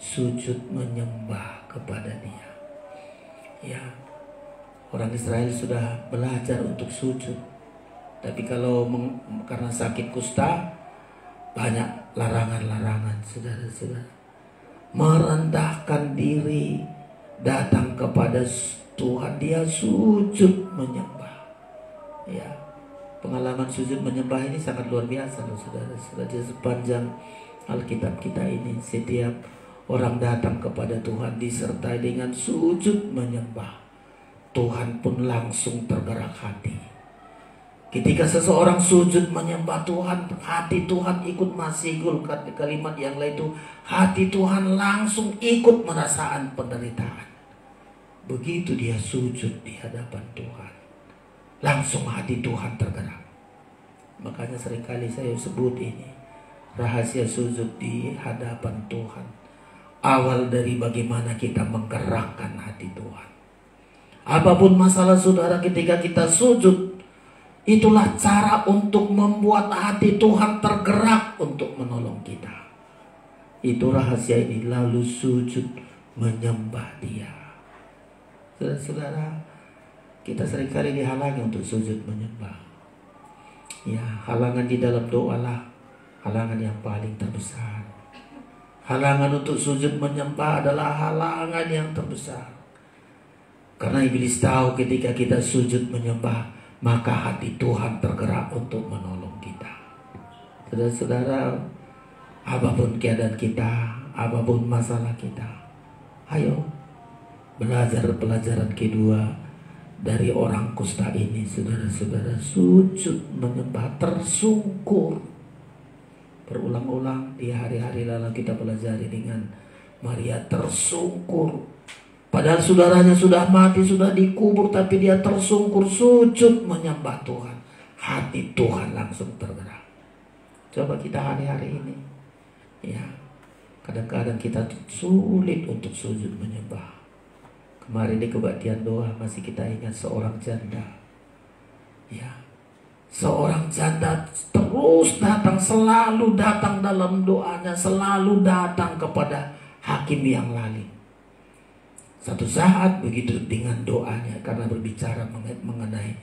Sujud menyembah kepada dia. Ya, orang Israel sudah belajar untuk sujud. Tapi kalau karena sakit kusta, banyak larangan-larangan, saudara-saudara. Merendahkan diri, datang kepada Tuhan, dia sujud menyembah. Ya, pengalaman sujud menyembah ini sangat luar biasa loh, saudara-saudara. Di sepanjang Alkitab kita ini, setiap orang datang kepada Tuhan disertai dengan sujud menyembah. Tuhan pun langsung tergerak hati. Ketika seseorang sujud menyembah Tuhan, hati Tuhan ikut masigul. Kalimat yang lain itu, hati Tuhan langsung ikut merasakan penderitaan. Begitu dia sujud di hadapan Tuhan, langsung hati Tuhan tergerak. Makanya seringkali saya sebut ini rahasia sujud di hadapan Tuhan. Awal dari bagaimana kita menggerakkan hati Tuhan. Apapun masalah saudara, ketika kita sujud, itulah cara untuk membuat hati Tuhan tergerak untuk menolong kita. Itu rahasia ini, lalu sujud menyembah dia. Saudara, kita seringkali dihalangi untuk sujud menyembah. Ya, halangan di dalam doa lah halangan yang paling terbesar. Halangan untuk sujud menyembah adalah halangan yang terbesar. Karena iblis tahu ketika kita sujud menyembah, maka hati Tuhan tergerak untuk menolong kita. Saudara-saudara, apapun keadaan kita, apapun masalah kita, ayo belajar pelajaran kedua dari orang kusta ini, saudara-saudara. Sujud menyembah, tersungkur. Berulang-ulang di hari-hari lalu kita pelajari dengan Maria, tersungkur. Padahal saudaranya sudah mati, sudah dikubur, tapi dia tersungkur sujud menyembah Tuhan. hati Tuhan langsung tergerak. Coba kita hari-hari ini, ya, kadang-kadang kita sulit untuk sujud menyembah. Kemarin di kebaktian doa masih kita ingat seorang janda, ya, seorang janda terus datang, selalu datang dalam doanya, selalu datang kepada hakim yang lalim. Satu saat begitu dengan doanya, karena berbicara mengenai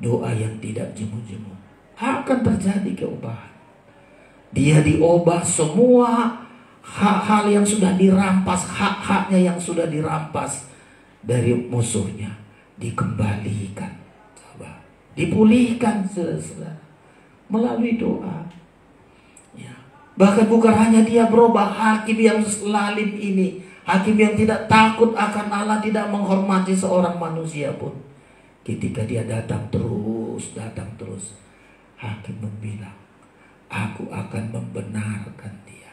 doa yang tidak jemu-jemu, akan terjadi keubah. Dia diubah semua hal-hal yang sudah dirampas, hak-haknya yang sudah dirampas dari musuhnya dikembalikan, coba, dipulihkan saudara, melalui doa. Ya. Bahkan bukan hanya dia berubah, hakim yang lalim ini, hakim yang tidak takut akan Allah, tidak menghormati seorang manusia pun, ketika dia datang terus, hakim membilang, aku akan membenarkan dia.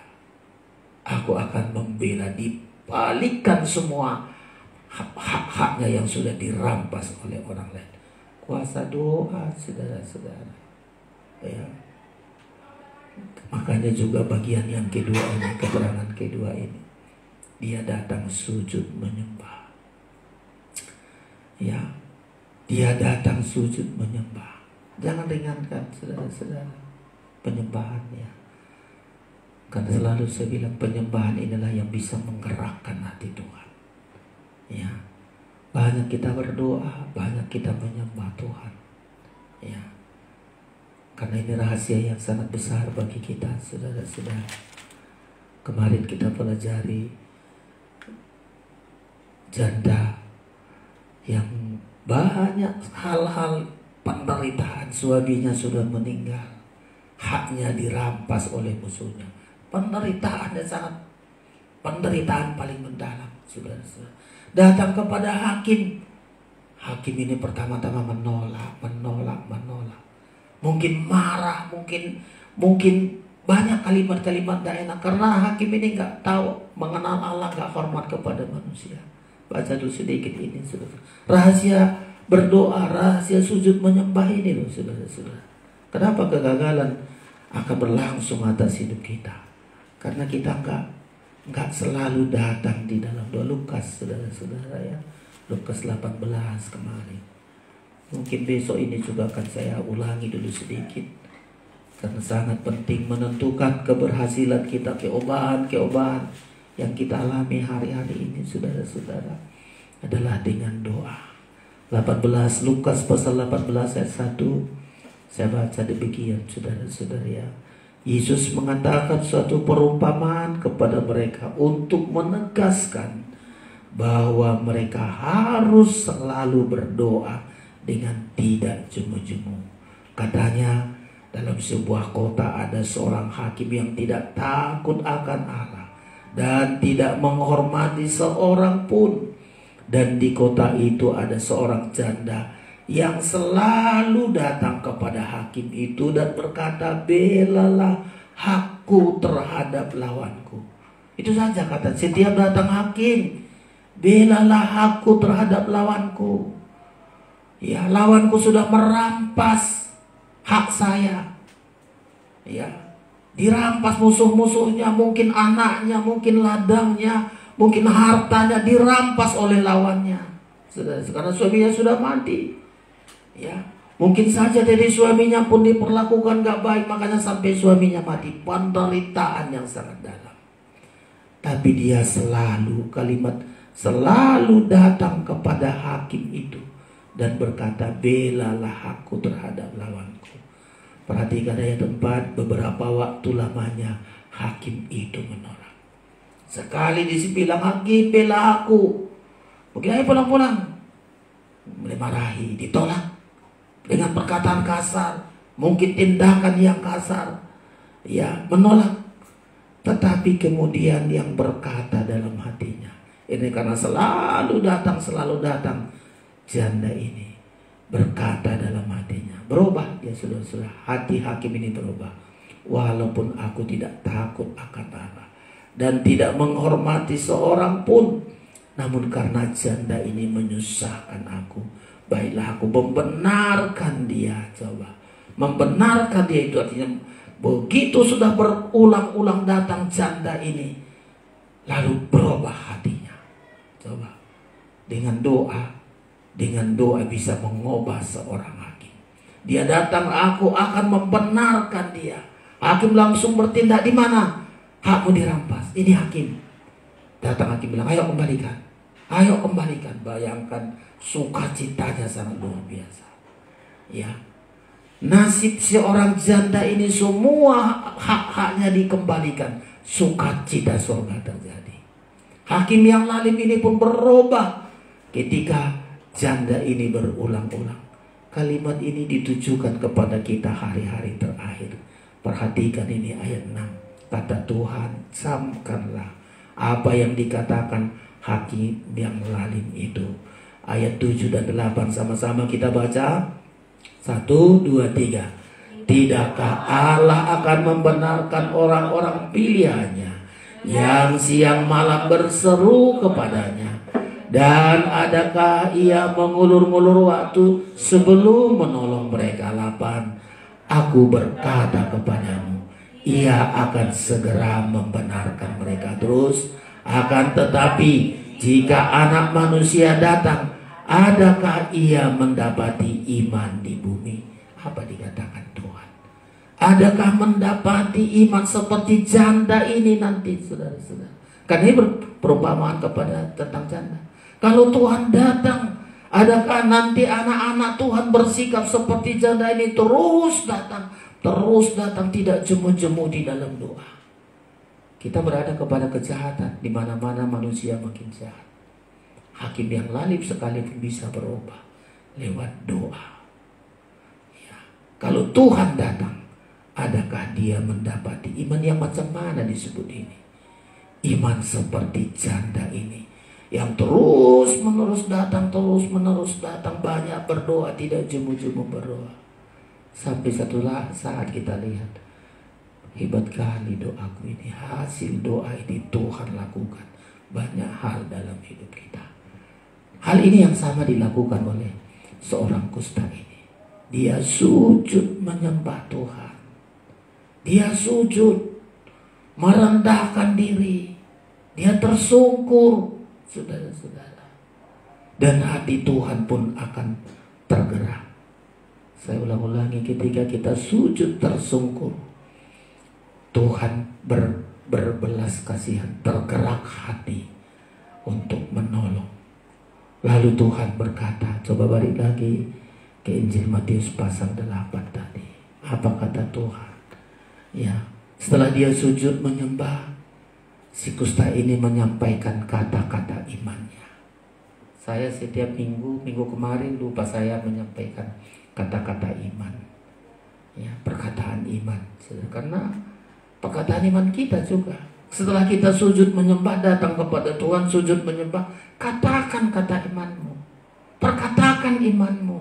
Aku akan membela, dibalikan semua hak-haknya yang sudah dirampas oleh orang lain. Kuasa doa, saudara-saudara. Ya. Makanya juga bagian yang kedua ini, keterangan kedua ini, dia datang sujud menyembah. Ya, dia datang sujud menyembah. Jangan ringankan, saudara-saudara, penyembahannya. Karena selalu saya bilang penyembahan inilah yang bisa menggerakkan hati Tuhan. Ya, banyak kita berdoa, banyak kita menyembah Tuhan. Ya, karena ini rahasia yang sangat besar bagi kita, saudara-saudara. Kemarin kita pelajari janda yang banyak hal-hal penderitaan, suaminya sudah meninggal, haknya dirampas oleh musuhnya. Penderitaan paling mendalam, saudara-saudara. Datang kepada hakim. Hakim ini pertama-tama menolak. Mungkin marah, mungkin banyak kalimat-kalimat tidak enak, karena hakim ini nggak tahu mengenal Allah, nggak hormat kepada manusia. Baca dulu sedikit ini, saudara. Rahasia berdoa, rahasia sujud menyembah ini loh, saudara-saudara. Kenapa kegagalan akan berlangsung atas hidup kita? Karena kita nggak selalu datang di dalam doa. Lukas, saudara-saudara, ya, Lukas 18 kemarin. Mungkin besok ini juga akan saya ulangi dulu sedikit, karena sangat penting menentukan keberhasilan kita, keobahan yang kita alami hari-hari ini, saudara-saudara, adalah dengan doa. 18, Lukas pasal 18 ayat 1, saya baca demikian, saudara-saudara, ya. Yesus mengatakan suatu perumpamaan kepada mereka untuk menegaskan bahwa mereka harus selalu berdoa dengan tidak jemu-jemu. Katanya, dalam sebuah kota ada seorang hakim yang tidak takut akan Allah dan tidak menghormati seorang pun. Dan di kota itu ada seorang janda yang selalu datang kepada hakim itu dan berkata, belalah hakku terhadap lawanku. Itu saja kata, setiap datang hakim, belalah hakku terhadap lawanku. Ya, lawanku sudah merampas hak saya. Ya, dirampas musuh-musuhnya, mungkin anaknya, mungkin ladangnya, mungkin hartanya dirampas oleh lawannya. Karena suaminya sudah mati. Ya, mungkin saja dari suaminya pun diperlakukan gak baik, makanya sampai suaminya mati. Penderitaan yang sangat dalam. Tapi dia selalu datang kepada hakim itu dan berkata, belalah aku terhadap lawanku. Perhatikan ayat 4, beberapa waktu lamanya hakim itu menolak. Sekali dibilang hakim, bela aku, mungkin ayo pulang-pulang, mulai marahi, ditolak dengan perkataan kasar, mungkin tindakan yang kasar, ya, menolak. Tetapi kemudian yang berkata dalam hatinya, ini karena selalu datang, janda ini berkata dalam hatinya, berubah ya, saudara-saudara, hati hakim ini berubah. Walaupun aku tidak takut akan Allah dan tidak menghormati seorang pun, namun karena janda ini menyusahkan aku, baiklah aku membenarkan dia. Coba, Membenarkan dia itu artinya begitu sudah berulang-ulang datang janda ini, lalu berubah hatinya. Coba dengan doa bisa mengubah seorang hakim. Dia datang, aku akan membenarkan dia. Hakim langsung bertindak. Di mana hakmu dirampas? Ini hakim. Datang hakim bilang, ayo kembalikan. Ayo kembalikan. Bayangkan sukacitanya sangat luar biasa. Ya, nasib seorang janda ini semua hak-haknya dikembalikan. Sukacita surga terjadi. Hakim yang lalim ini pun berubah ketika janda ini berulang-ulang. Kalimat ini ditujukan kepada kita hari-hari terakhir. Perhatikan ini ayat 6. Kata Tuhan, camkanlah apa yang dikatakan hakim yang lalim itu. Ayat 7 dan 8 sama-sama kita baca. 1, 2, 3. Tidakkah Allah akan membenarkan orang-orang pilihannya yang siang malam berseru kepadanya? Dan adakah ia mengulur-ngulur waktu sebelum menolong mereka? 8. Aku berkata kepadamu, ia akan segera membenarkan mereka. Terus, akan tetapi jika anak manusia datang, adakah ia mendapati iman di bumi? Apa dikatakan Tuhan? Adakah mendapati iman seperti janda ini nanti, saudara-saudara? Karena ini perumpamaan kepada tentang janda. Kalau Tuhan datang, adakah nanti anak-anak Tuhan bersikap seperti janda ini, terus datang, tidak jemu-jemu di dalam doa? Kita berada kepada kejahatan, di mana-mana manusia makin jahat. Hakim yang lalim sekalipun bisa berubah lewat doa. Ya. Kalau Tuhan datang, adakah dia mendapati iman yang macam mana disebut ini? Iman seperti janda ini, yang terus menerus datang, banyak berdoa, tidak jemu-jemu berdoa. Sampai satu saat kita lihat, hebat kali doaku ini, hasil doa ini Tuhan lakukan banyak hal dalam hidup kita. Hal ini yang sama dilakukan oleh seorang kusta ini. Dia sujud menyembah Tuhan. Dia sujud merendahkan diri. Dia tersungkur, saudara-saudara. Dan hati Tuhan pun akan tergerak. Saya ulang-ulangi, ketika kita sujud tersungkur, Tuhan berbelas kasihan, tergerak hati untuk menolong. Lalu Tuhan berkata, coba balik lagi ke Injil Matius pasal 8 tadi. Apa kata Tuhan? Ya, setelah dia sujud menyembah, si kusta ini menyampaikan kata-kata imannya. Saya setiap minggu kemarin lupa saya menyampaikan kata-kata iman. Ya, perkataan iman. Karena perkataan iman kita juga. Setelah kita sujud menyembah, datang kepada Tuhan, sujud menyembah, katakan kata imanmu. Perkatakan imanmu.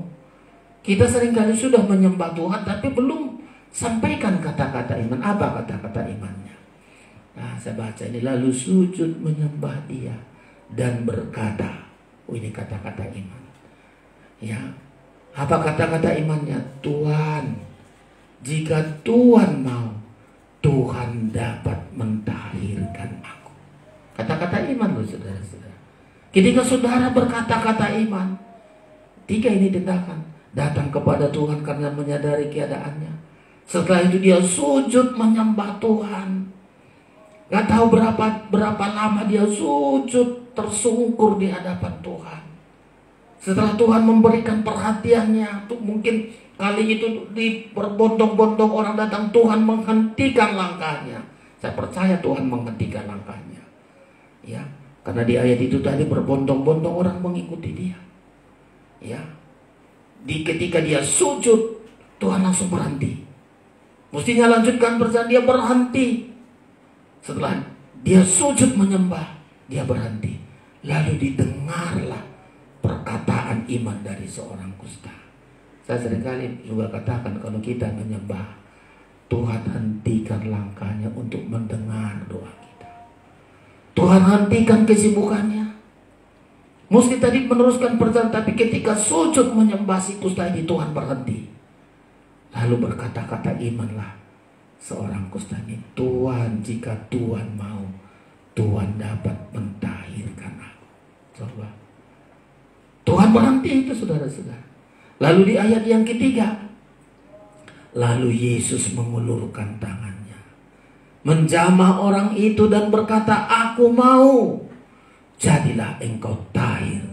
Kita seringkali sudah menyembah Tuhan, tapi belum sampaikan kata-kata iman. Apa kata-kata imannya? Nah, saya baca ini, lalu sujud menyembah dia dan berkata, oh ini kata-kata iman. Ya, apa kata-kata imannya? Tuhan, jika Tuhan mau, Tuhan dapat mentahirkan aku. Kata-kata iman loh, saudara-saudara. Ketika saudara berkata-kata iman, 3 ini tindakan. Datang kepada Tuhan karena menyadari keadaannya. Setelah itu dia sujud menyembah Tuhan. Gak tahu berapa lama dia sujud tersungkur di hadapan Tuhan. Setelah Tuhan memberikan perhatiannya, tuh mungkin kali itu di berbondong-bondong orang datang, Tuhan menghentikan langkahnya. Saya percaya Tuhan menghentikan langkahnya. Ya, karena di ayat itu tadi berbondong-bondong orang mengikuti dia. Ya, ketika dia sujud, Tuhan langsung berhenti. Mestinya lanjutkan perjalanan, dia berhenti. Setelah dia sujud menyembah, dia berhenti. Lalu didengarlah perkataan iman dari seorang kusta. Saya seringkali juga katakan, kalau kita menyembah, Tuhan hentikan langkahnya untuk mendengar doa kita. Tuhan hentikan kesibukannya. Mesti tadi meneruskan perjalanan, tapi ketika sujud menyembah si kusta ini, Tuhan berhenti. Lalu Lalu berkata-kata imanlah seorang kusta ini, Tuhan, jika Tuhan mau, Tuhan dapat mentahirkan aku. Coba. Tuhan berhenti itu, saudara-saudara. Lalu di ayat yang ketiga, lalu Yesus mengulurkan tangannya, menjamah orang itu dan berkata, aku mau, jadilah engkau tahir.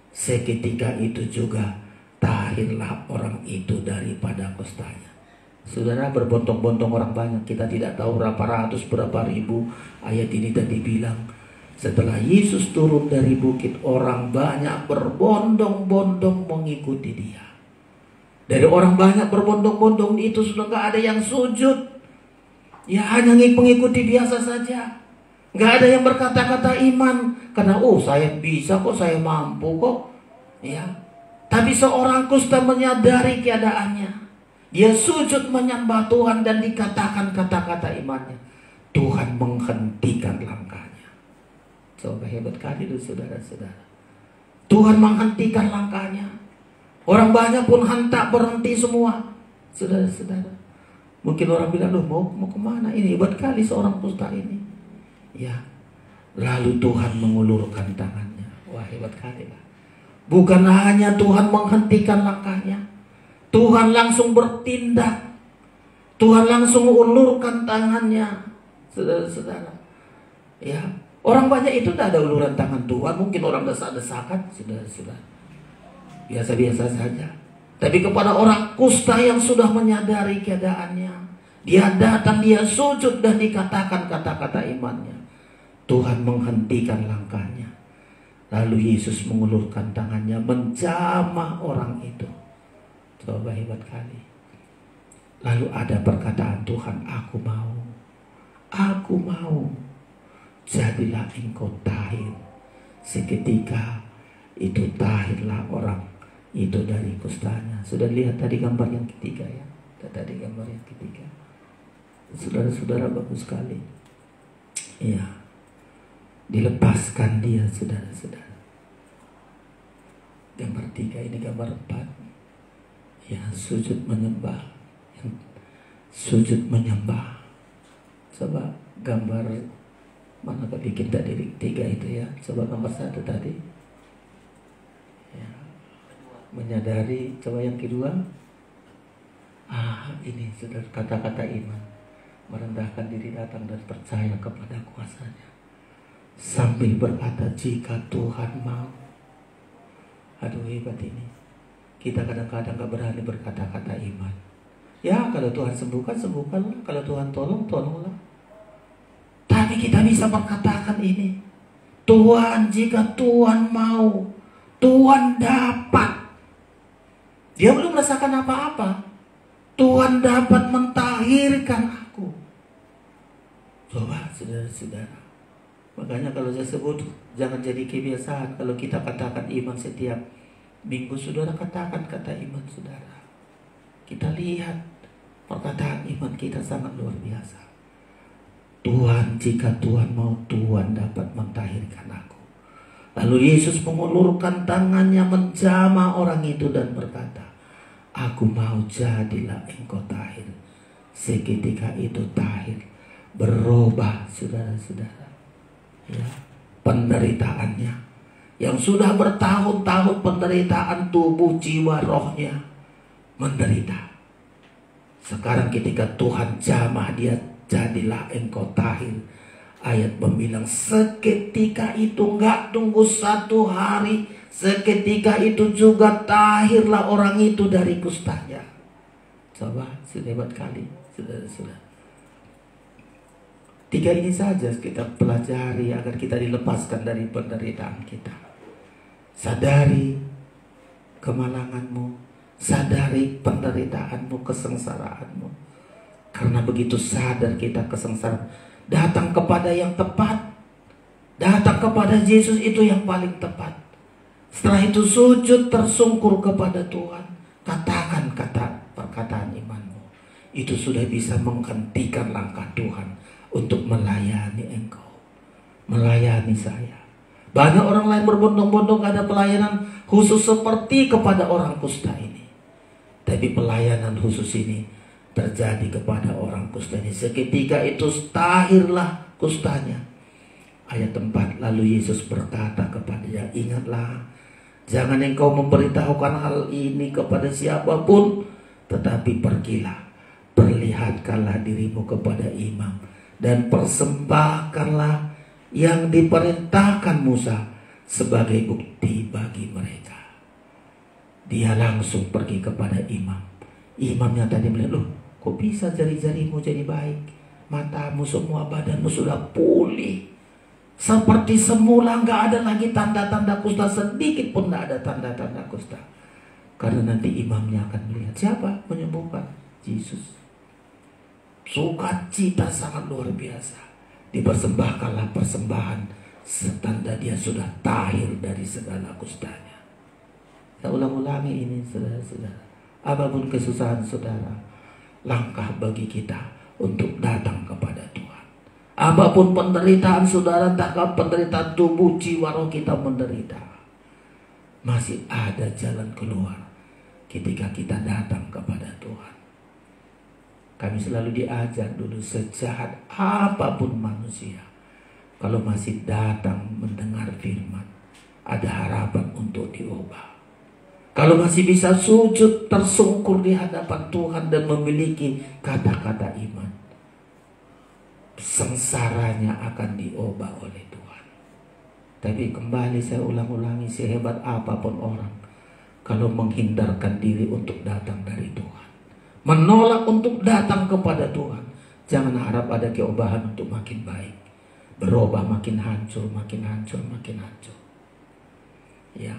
Seketika itu juga tahirlah orang itu daripada kustanya. Saudara, berbondong-bondong orang banyak. Kita tidak tahu berapa ratus, berapa ribu. Ayat ini tadi bilang, setelah Yesus turun dari bukit, orang banyak berbondong-bondong mengikuti dia. Dari orang banyak berbondong-bondong itu sudah gak ada yang sujud. Ya hanya mengikuti biasa saja. Gak ada yang berkata-kata iman. Karena saya bisa kok, saya mampu kok. Ya. Tapi seorang kusta menyadari keadaannya. Dia sujud menyembah Tuhan dan dikatakan kata-kata imannya. Tuhan menghentikan langkahnya. Coba, hebat kali itu, saudara-saudara. Tuhan menghentikan langkahnya. Orang banyak pun hentak berhenti semua, saudara-saudara. Mungkin orang bilang, loh mau kemana ini? Hebat kali seorang kusta ini. Ya. Lalu Tuhan mengulurkan tangannya. Wah, hebat kali lah. Bukan hanya Tuhan menghentikan langkahnya, Tuhan langsung bertindak. Tuhan langsung ulurkan tangannya, saudara-saudara. Ya, orang banyak itu tidak ada uluran tangan Tuhan. Mungkin orang desak-desakan, saudara-saudara. Biasa-biasa saja. Tapi kepada orang kusta yang sudah menyadari keadaannya, dia datang, dia sujud dan dikatakan kata-kata imannya. Tuhan menghentikan langkahnya. Lalu Yesus mengulurkan tangannya, menjamah orang itu. Coba, hebat kali. Lalu ada perkataan Tuhan, aku mau, jadilah engkau tahir. Seketika itu tahirlah orang itu dari kustanya. Sudah lihat tadi gambar yang ketiga ya. Tadi gambar yang ketiga. Saudara-saudara, bagus sekali. Iya. Dilepaskan dia, saudara-saudara. Gambar 3 ini gambar 4. Ya, sujud menyembah. Sujud menyembah. Coba gambar mana bikin tadi 3 itu ya. Coba gambar 1 tadi. Ya. Menyadari. Coba yang kedua. Ini sudah kata-kata iman. Merendahkan diri, datang dan percaya kepada kuasanya. Sambil berkata, jika Tuhan mau. Aduh, hebat ini. Kita kadang-kadang gak berani berkata-kata iman. Ya, kalau Tuhan sembuhkan, sembuhkanlah. Kalau Tuhan tolong, tolonglah. Tapi kita bisa berkatakan ini. Tuhan, jika Tuhan mau, Tuhan dapat. Dia belum merasakan apa-apa. Tuhan dapat mentahirkan aku. Coba, saudara-saudara. Makanya kalau saya sebut, jangan jadi kebiasaan. Kalau kita katakan iman setiap minggu, saudara katakan kata iman saudara. Kita lihat perkataan iman kita sangat luar biasa. Tuhan, jika Tuhan mau, Tuhan dapat mentahirkan aku. Lalu Yesus mengulurkan tangannya, menjamah orang itu dan berkata, aku mau, jadilah engkau tahir. Seketika itu tahir. Berubah, saudara-saudara. Ya, penderitaannya yang sudah bertahun-tahun penderitaan tubuh, jiwa, rohnya menderita. Sekarang ketika Tuhan jamah dia, jadilah engkau tahir. Ayat membilang seketika itu, nggak tunggu 1 hari, seketika itu juga tahirlah orang itu dari kustanya. Coba, sudah hebat kali, saudara-saudara. 3 ini saja kita pelajari agar kita dilepaskan dari penderitaan kita. Sadari kemalanganmu, sadari penderitaanmu, kesengsaraanmu. Karena begitu sadar kita kesengsaraan, datang kepada yang tepat. Datang kepada Yesus, itu yang paling tepat. Setelah itu sujud tersungkur kepada Tuhan. Katakan perkataan imanmu. Itu sudah bisa menghentikan langkah Tuhan untuk melayani engkau, melayani saya. Banyak orang lain berbondong-bondong ada pelayanan khusus seperti kepada orang kusta ini. Tapi pelayanan khusus ini terjadi kepada orang kusta ini. Seketika itu tahirlah kustanya. Ayat 4, lalu Yesus berkata kepadanya, ingatlah, jangan engkau memberitahukan hal ini kepada siapapun, tetapi pergilah, perlihatkanlah dirimu kepada imam, dan persembahkanlah yang diperintahkan Musa sebagai bukti bagi mereka. Dia langsung pergi kepada imam. Imamnya tadi melihat, loh kok bisa jari-jarimu jadi baik, matamu semua, badanmu sudah pulih seperti semula, nggak ada lagi tanda-tanda kusta, sedikit pun nggak ada tanda-tanda kusta. Karena nanti imamnya akan melihat siapa menyembuhkan, Yesus. Sukacita sangat luar biasa. Dipersembahkanlah persembahan setanda dia sudah tahir dari segala kustanya. Saya ulang-ulangi ini, saudara-saudara. Apapun kesusahan saudara, langkah bagi kita untuk datang kepada Tuhan. Apapun penderitaan saudara, entahkah penderitaan tubuh, jiwa, roh kita menderita, masih ada jalan keluar ketika kita datang kepada Tuhan. Kami selalu diajar dulu, sejahat apapun manusia, kalau masih datang mendengar firman, ada harapan untuk diubah. Kalau masih bisa sujud tersungkur di hadapan Tuhan dan memiliki kata-kata iman, sengsaranya akan diubah oleh Tuhan. Tapi kembali saya ulang-ulangi, sehebat apapun orang, kalau menghindarkan diri untuk datang dari Tuhan, menolak untuk datang kepada Tuhan, jangan harap ada keubah untuk makin baik. Berubah makin hancur, makin hancur, makin hancur. Ya,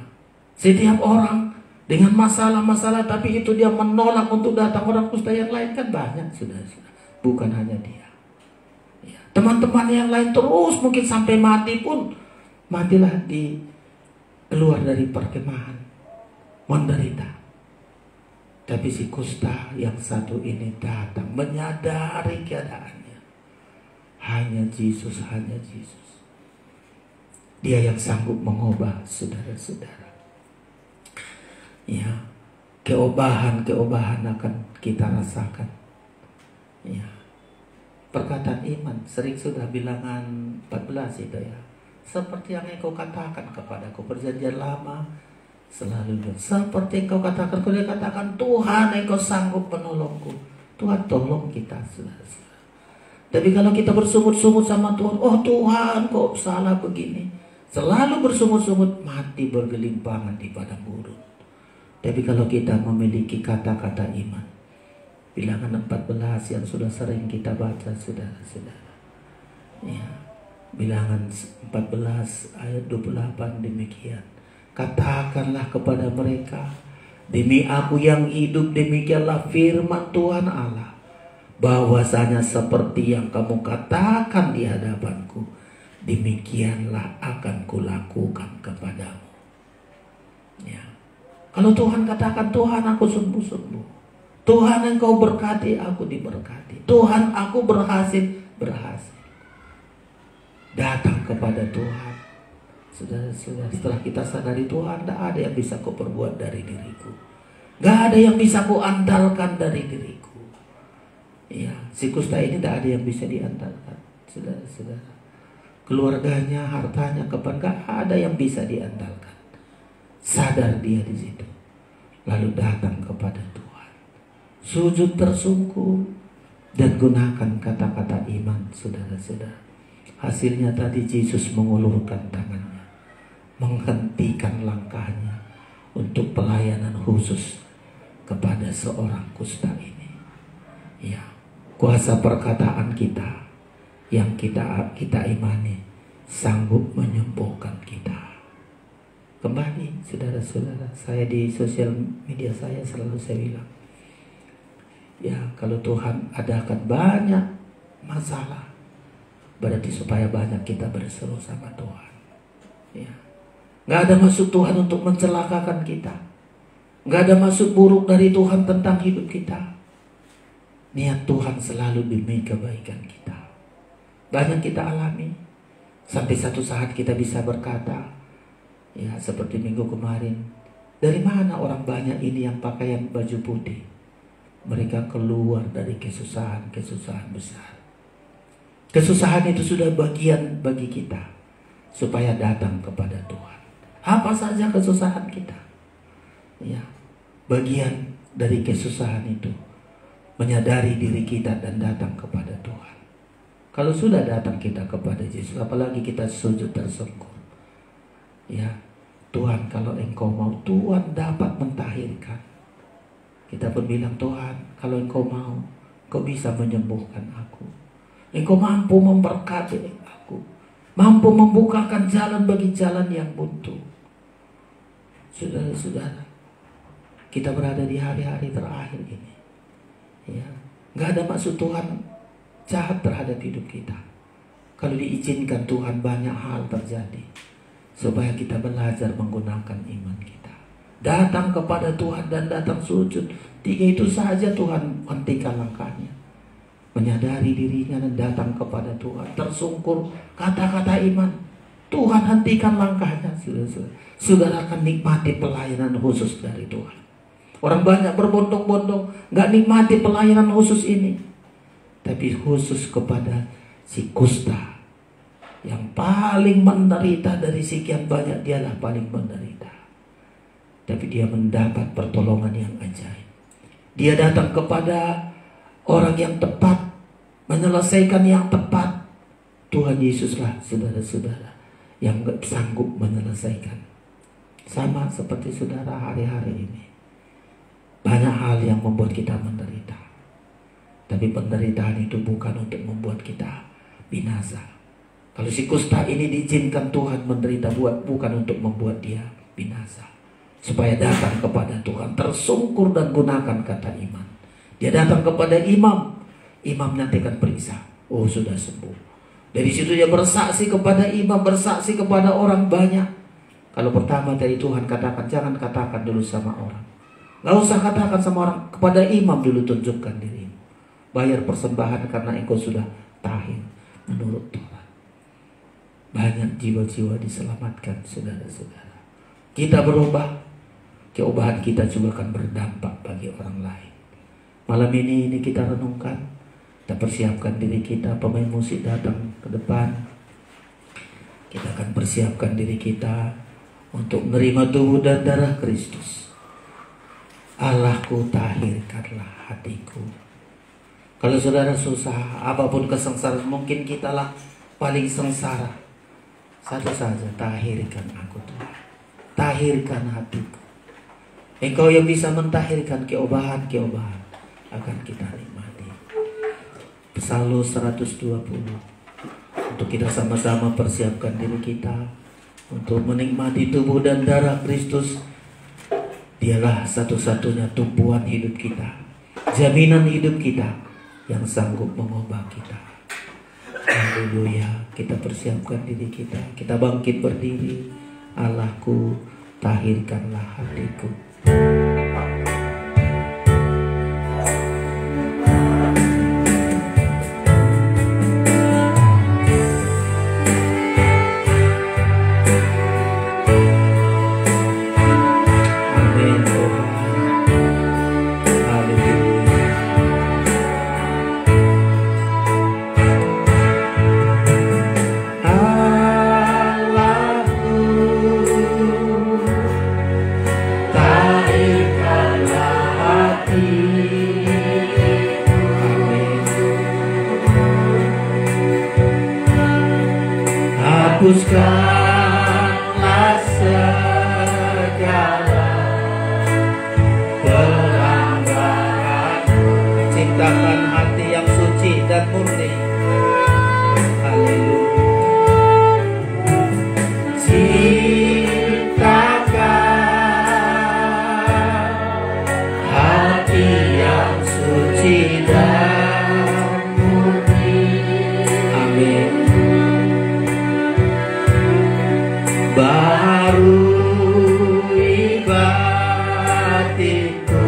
setiap orang dengan masalah-masalah, tapi itu dia menolak untuk datang. Orang kusta yang lain kan banyak, saudara-saudara, bukan hanya dia. Ya, teman-teman yang lain terus mungkin sampai mati pun, matilah di keluar dari perkemahan, menderita. Tapi si kusta yang satu ini datang, menyadari keadaannya. Hanya Yesus, hanya Yesus. Dia yang sanggup mengubah, saudara-saudara. Ya, keobahan akan kita rasakan. Ya, perkataan iman sering sudah bilangan 14 itu ya. Seperti yang engkau katakan kepadaku, perjanjian lama selalu seperti engkau katakan. Kau katakan, Tuhan engkau sanggup menolongku. Tuhan tolong kita, saudara-saudara. Tapi kalau kita bersungut-sungut sama Tuhan, oh Tuhan kok salah begini, selalu bersungut-sungut, mati bergelimpangan di padang gurun. Tapi kalau kita memiliki kata-kata iman, bilangan 14 yang sudah sering kita baca, saudara-saudara. Ya, bilangan 14 ayat 28 demikian. Katakanlah kepada mereka, demi aku yang hidup, demikianlah firman Tuhan Allah, bahwasanya seperti yang kamu katakan di hadapanku, demikianlah akan kulakukan kepadamu. Ya. Kalau Tuhan katakan, Tuhan aku sembuh-sembuh, Tuhan engkau berkati, aku diberkati, Tuhan aku berhasil. Datang kepada Tuhan. Saudara-saudara, setelah kita sadari Tuhan, tidak ada yang bisa kau perbuat dari diriku, gak ada yang bisa kau andalkan dari diriku. Ya, si kusta ini tidak ada yang bisa diandalkan, saudara-saudara. Keluarganya, hartanya, gak ada yang bisa diandalkan. Sadar dia di situ, lalu datang kepada Tuhan, sujud tersungkur dan gunakan kata-kata iman, saudara-saudara. Hasilnya tadi Yesus mengulurkan tangannya, menghentikan langkahnya untuk pelayanan khusus kepada seorang kusta ini. Ya, kuasa perkataan kita yang kita imani sanggup menyembuhkan kita. Kembali, saudara-saudara, saya di sosial media saya selalu saya bilang, ya kalau Tuhan adakan banyak masalah, berarti supaya banyak kita berseru sama Tuhan. Ya, nggak ada maksud Tuhan untuk mencelakakan kita, nggak ada maksud buruk dari Tuhan tentang hidup kita. Niat Tuhan selalu demi kebaikan kita. Banyak kita alami, sampai satu saat kita bisa berkata, ya seperti minggu kemarin, Dari mana orang banyak ini yang pakaian baju putih? Mereka keluar dari kesusahan-kesusahan besar. Kesusahan itu sudah bagian bagi kita supaya datang kepada Tuhan. Apa saja kesusahan kita, ya, bagian dari kesusahan itu menyadari diri kita dan datang kepada Tuhan. Kalau sudah datang kita kepada Yesus, apalagi kita sujud tersungkur, ya, Tuhan, kalau Engkau mau, Tuhan dapat mentahirkan. Kita pun bilang, Tuhan, kalau Engkau mau, Engkau bisa menyembuhkan aku. Engkau mampu memberkati aku, mampu membukakan jalan bagi jalan yang buntu. Saudara-saudara, kita berada di hari-hari terakhir ini, ya, nggak ada maksud Tuhan jahat terhadap hidup kita. Kalau diizinkan Tuhan, banyak hal terjadi supaya kita belajar menggunakan iman kita. Datang kepada Tuhan dan datang sujud. 3 itu saja Tuhan hentikan langkahnya. Menyadari dirinya dan datang kepada Tuhan. Tersungkur, kata-kata iman. Tuhan hentikan langkahnya. Saudara akan nikmati pelayanan khusus dari Tuhan. Orang banyak berbondong-bondong, gak nikmati pelayanan khusus ini. Tapi khusus kepada si kusta, yang paling menderita dari sekian banyak, dialah paling menderita. Tapi dia mendapat pertolongan yang ajaib. Dia datang kepada orang yang tepat, menyelesaikan yang tepat. Tuhan Yesuslah, saudara-saudara, yang gak sanggup menyelesaikan. Sama seperti saudara hari-hari ini. Banyak hal yang membuat kita menderita. Tapi penderitaan itu bukan untuk membuat kita binasa. Kalau si kusta ini diizinkan Tuhan menderita, bukan untuk membuat dia binasa. Supaya datang kepada Tuhan, tersungkur dan gunakan kata iman. Dia datang kepada imam. Imam nanti akan periksa. Oh, sudah sembuh. Dari situ dia bersaksi kepada imam, bersaksi kepada orang banyak. Kalau pertama dari Tuhan katakan, jangan katakan dulu sama orang. Gak usah katakan sama orang, kepada imam dulu tunjukkan dirimu. Bayar persembahan karena engkau sudah tahir menurut Tuhan. Banyak jiwa-jiwa diselamatkan, saudara-saudara. Kita berubah, keubah kita juga akan berdampak bagi orang lain. Malam ini kita renungkan, kita persiapkan diri kita. Pemain musik datang ke depan. Kita akan persiapkan diri kita untuk menerima tubuh dan darah Kristus. Allahku, tahirkanlah hatiku. Kalau saudara susah, apapun kesengsaraan, mungkin kitalah paling sengsara. Satu saja, tahirkan aku Tuhan. Tahirkan hatiku. Engkau yang bisa mentahirkan keobahan-keobahan akan kita nikmati. Psalus 120. Untuk kita sama-sama persiapkan diri kita untuk menikmati tubuh dan darah Kristus. Dialah satu-satunya tumpuan hidup kita, jaminan hidup kita yang sanggup mengubah kita. Haleluya. Kita persiapkan diri kita. Kita bangkit berdiri. Allahku, tahirkanlah hatiku. Hapuskanlah segala pelanggaranku. Ciptakan hati yang suci dan murni. Haleluya. Ciptakan hati yang suci dan murni. Amin. Barui batinku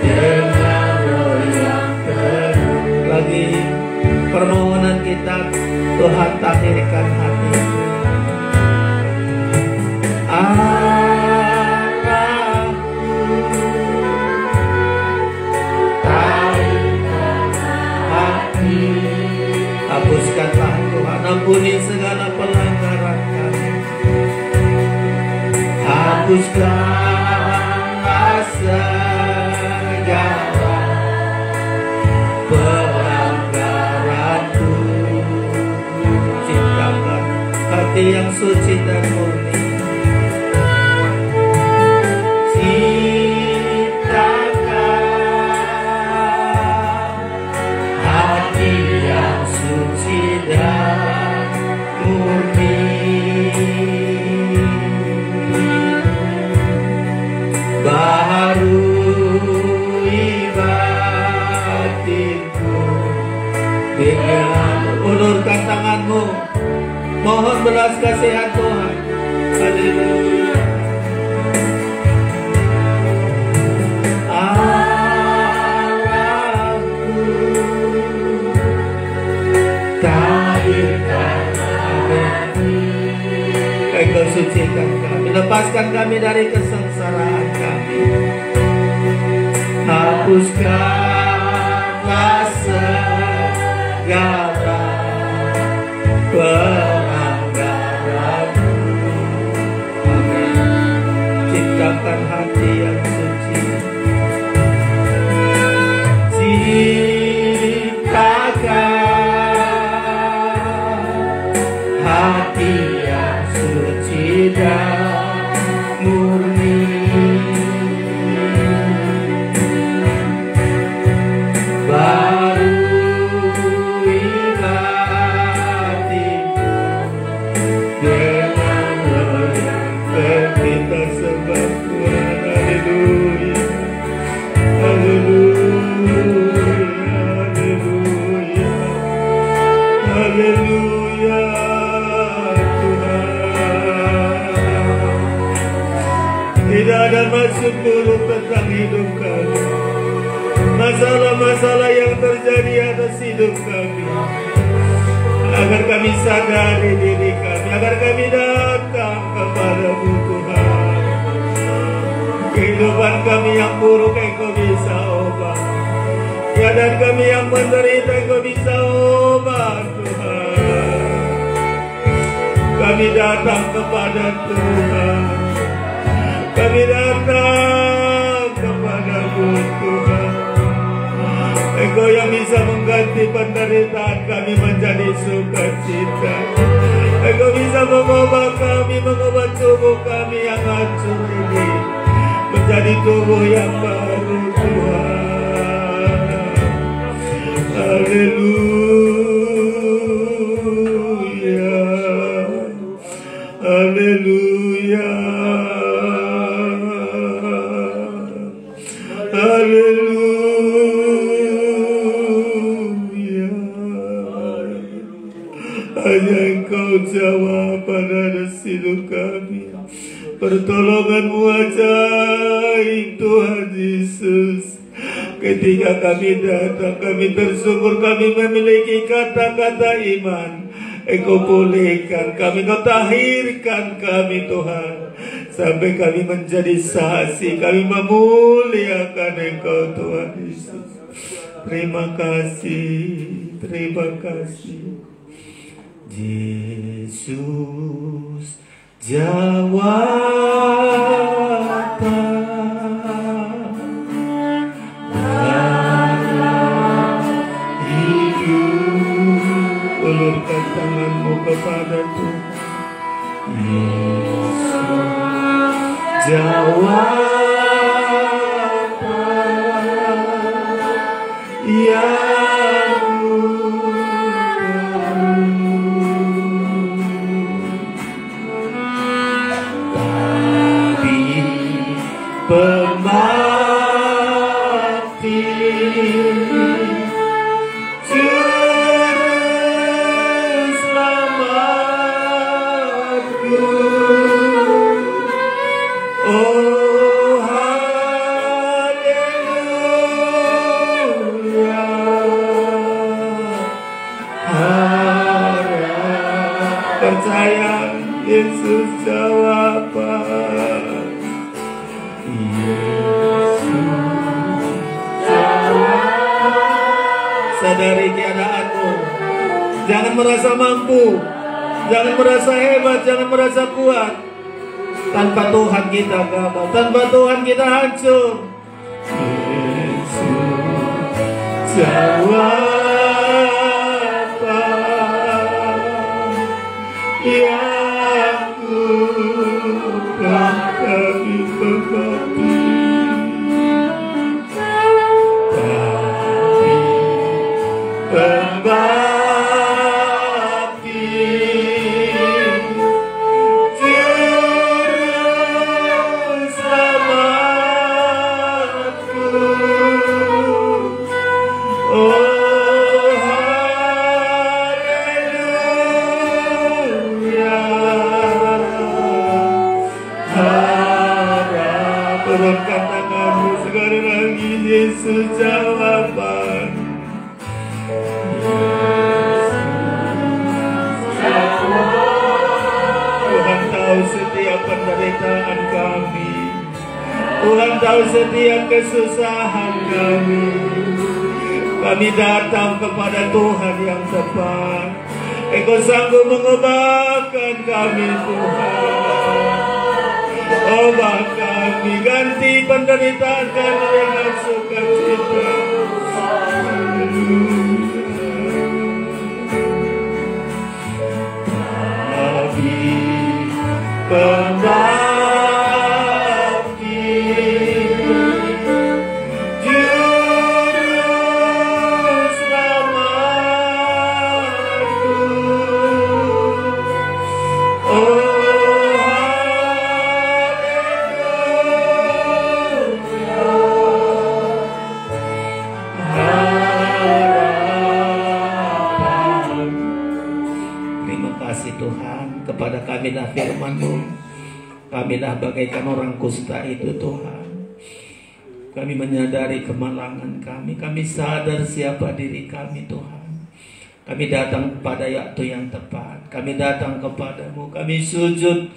dengan roh yang penuh. Lagi permohonan kita Hapuskanlah Tuhan, ampuni segala pelanggaran kami. Hapuskanlah segala pelanggaranku. Ciptakan hati yang suci dan murni. Ulurkan tanganmu, mohon belas kasihan Tuhan. Haleluya. Allahku, tahirkan kami, Engkau sucikan kami, lepaskan kami dari kesengsaraan kami. Hapuskanlah segala pelanggaranku. Amin. Ciptakan hati yang suci. Ciptakan hati yang suci dan murni. Tidak ada masuk buruk tentang hidup kami. Masalah-masalah yang terjadi atas hidup kami, agar kami sadari diri kami, agar kami datang kepada-Mu Tuhan. Kehidupan kami yang buruk Engkau bisa ubah. Keadaan kami yang menderita Engkau bisa ubah Tuhan. Kami datang kepada Tuhan. Kami datang kepada-Mu Tuhan. Engkau yang bisa mengganti penderitaan kami menjadi sukacita. Engkau bisa mengubah kami, mengubah tubuh kami yang hancur ini menjadi tubuh yang baru Tuhan. Haleluya. Haleluya. Haleluya. Hanya Engkau jawaban atas hidup kami. Pertolongan-Mu ajaib Tuhan Yesus. Ketika kami datang, kami bersyukur, kami memiliki kata-kata iman. Engkau pulihkan kami, Engkau tahirkan kami Tuhan, sampai kami menjadi saksi, kami memuliakan Engkau Tuhan Yesus. Terima kasih, terima kasih. Yesus jawaban ulurkan tanganmu kepada Tuhan. Yesus jawaban yang tapi pemati Yesus jawaban. Yesus jawaban. Sadari keadaanmu, Jangan merasa mampu, jangan merasa hebat, jangan merasa kuat. Tanpa Tuhan kita gagal, tanpa Tuhan kita hancur. Yesus, jawaban yang ku kami berbakti. Berbakti juru selamatku. Oh haleluya. Harap turunkan tanganmu sekali lagi. Yesus jawaban. Tuhan tahu setiap penderitaan kami. Tuhan tahu setiap kesusahan kami. Kami datang kepada Tuhan yang tepat. Engkau sanggup mengubahkan kami, Tuhan. Ubah kami, ganti penderitaan kami dengan sukacita. Berbakti juru selamatku. Oh haleluya. Terima kasih Tuhan, kepada kamilah firman-Mu. Kamilah bagaikan orang kusta itu Tuhan. Kami menyadari kemalangan kami. Kami sadar siapa diri kami Tuhan. Kami datang kepada waktu yang tepat. Kami datang kepadamu. Kami sujud.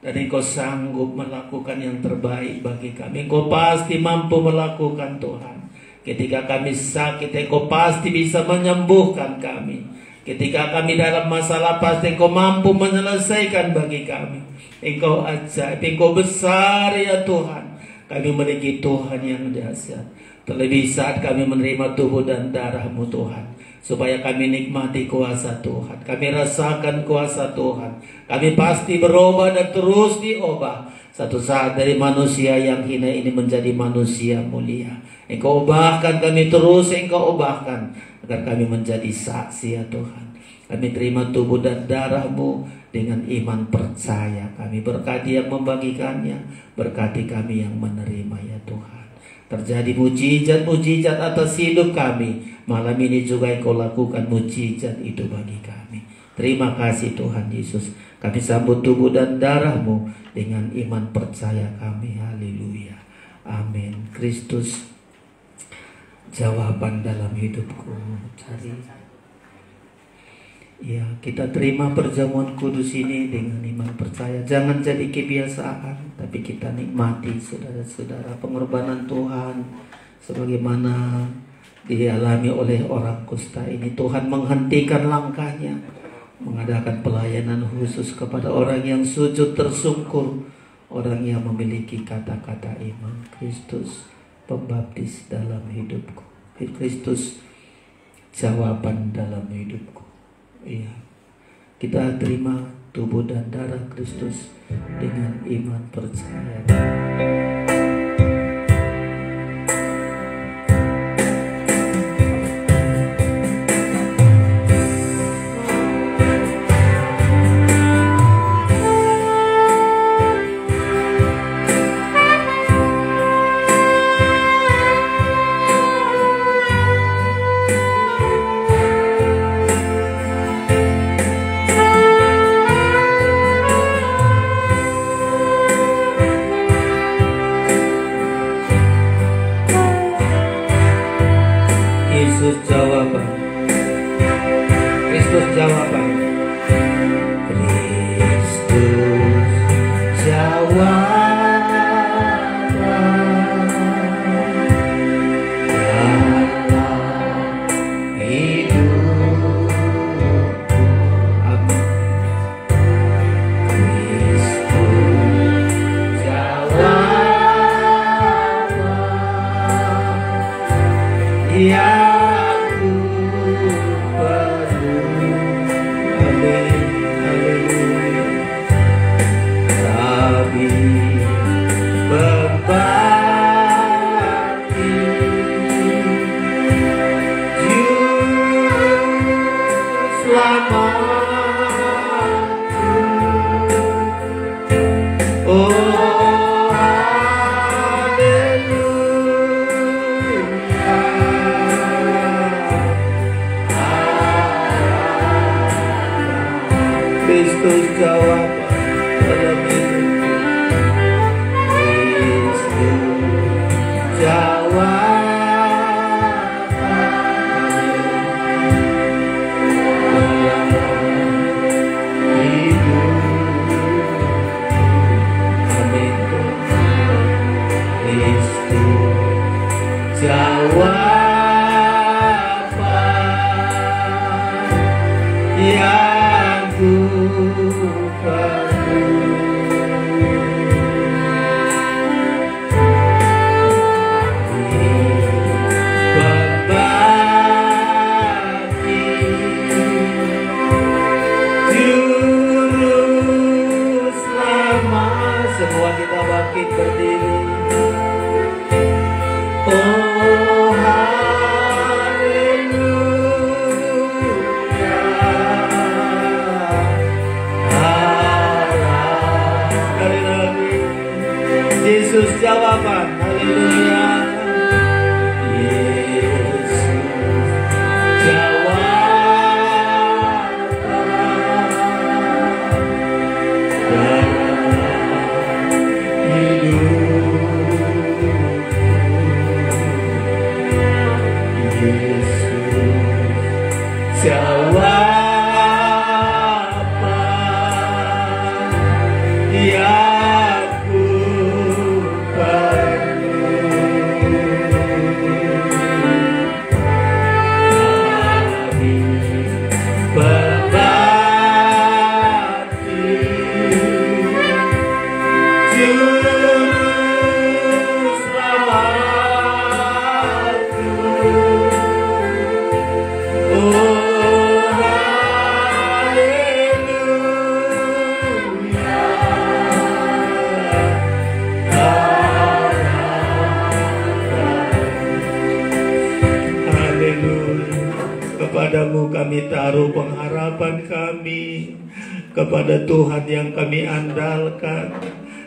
Dan Engkau sanggup melakukan yang terbaik bagi kami. Engkau pasti mampu melakukan Tuhan. Ketika kami sakit, Engkau pasti bisa menyembuhkan kami. Ketika kami dalam masalah, pasti Engkau mampu menyelesaikan bagi kami. Engkau ajaib, Engkau besar ya Tuhan. Kami memiliki Tuhan yang dahsyat. Terlebih saat kami menerima tubuh dan darah-Mu Tuhan, supaya kami nikmati kuasa Tuhan. Kami rasakan kuasa Tuhan. Kami pasti berubah dan terus diubah. Satu saat dari manusia yang hina ini menjadi manusia mulia. Engkau ubahkan kami terus, Engkau ubahkan agar kami menjadi saksi ya Tuhan. Kami terima tubuh dan darah-Mu dengan iman percaya. Kami berkati yang membagikannya, berkati kami yang menerima ya Tuhan. Terjadi mujizat-mujizat atas hidup kami. Malam ini juga Engkau lakukan mujizat itu bagi kami. Terima kasih Tuhan Yesus. Kami sambut tubuh dan darah-Mu dengan iman percaya kami. Haleluya. Amin. Kristus jawaban dalam hidupku. Cari. Ya, kita terima perjamuan kudus ini dengan iman percaya. Jangan jadi kebiasaan, tapi kita nikmati saudara-saudara pengorbanan Tuhan sebagaimana dialami oleh orang kusta ini. Tuhan menghentikan langkahnya, mengadakan pelayanan khusus kepada orang yang sujud tersungkur, orang yang memiliki kata-kata iman. Kristus pembaptis dalam hidupku. Kristus jawaban dalam hidupku. Iya, kita terima tubuh dan darah Kristus dengan iman percaya. yang ku perlu. Amin, haleluya. Kami berbakti Juru Selamatku. Oh haleluya. Kristus jawaban dalam hidupku. Kristus jawaban yang ku perlu. Berbakti Juru Selamat. Semua kita bangkit berdiri. Oh haleluya. Sekali lagi. Yesus jawaban. Haleluya. Yesus jawaban dalam hidupku. Yesus jawaban yang ku perlu. Kami berbakti Juru Selamatku. Oh haleluya. Haleluya. Kepadamu kami taruh pengharapan kami, kepada Tuhan yang kami andalkan.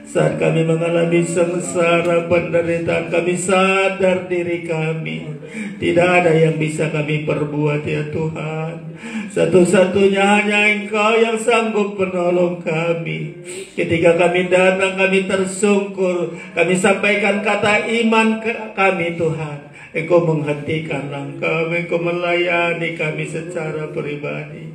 Saat kami mengalami sengsara penderitaan, kami sadar diri kami tidak ada yang bisa kami perbuat ya Tuhan. Satu-satunya hanya Engkau yang sanggup menolong kami. Ketika kami datang, kami tersungkur, kami sampaikan kata iman kami Tuhan. Engkau menghentikan langkah, Engkau melayani kami secara pribadi.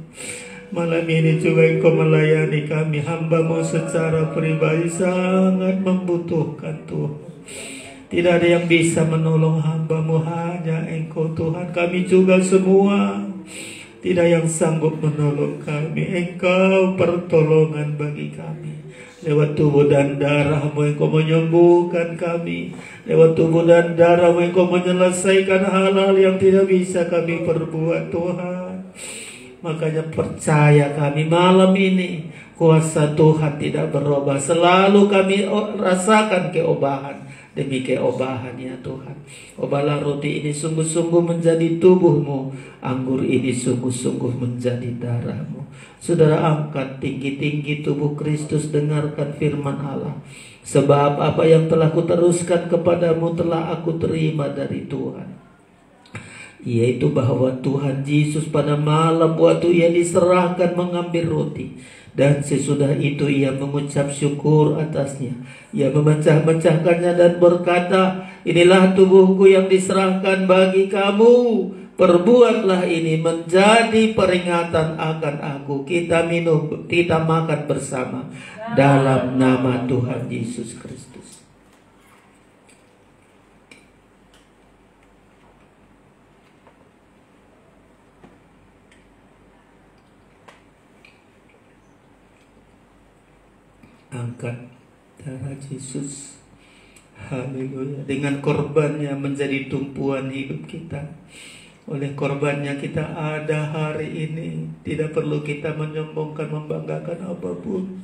Malam ini juga Engkau melayani kami, hamba-Mu secara pribadi sangat membutuhkan Tuhan. Tidak ada yang bisa menolong hamba-Mu, hanya Engkau Tuhan. Kami juga semua tidak yang sanggup menolong kami. Engkau pertolongan bagi kami. Lewat tubuh dan darah-Mu Engkau menyembuhkan kami. Lewat tubuh dan darah-Mu Engkau menyelesaikan hal-hal yang tidak bisa kami perbuat Tuhan. Makanya percaya kami malam ini, kuasa Tuhan tidak berubah. Selalu kami rasakan keobahan demi keobahan ya Tuhan. Obalah roti ini sungguh-sungguh menjadi tubuh-Mu, anggur ini sungguh-sungguh menjadi darah-Mu. Saudara, angkat tinggi-tinggi tubuh Kristus, dengarkan firman Allah. Sebab apa yang telah kuteruskan kepadamu telah aku terima dari Tuhan, yaitu bahwa Tuhan Yesus pada malam waktu Ia diserahkan mengambil roti, dan sesudah itu Ia mengucap syukur atasnya. Ia memecah-mecahkannya dan berkata, inilah tubuhku yang diserahkan bagi kamu. Perbuatlah ini menjadi peringatan akan aku. Kita minum, kita makan bersama dalam nama Tuhan Yesus Kristus. Angkat darah Yesus. Haleluya. Dengan korbannya menjadi tumpuan hidup kita. Oleh korbannya kita ada hari ini. Tidak perlu kita menyombongkan, membanggakan apapun.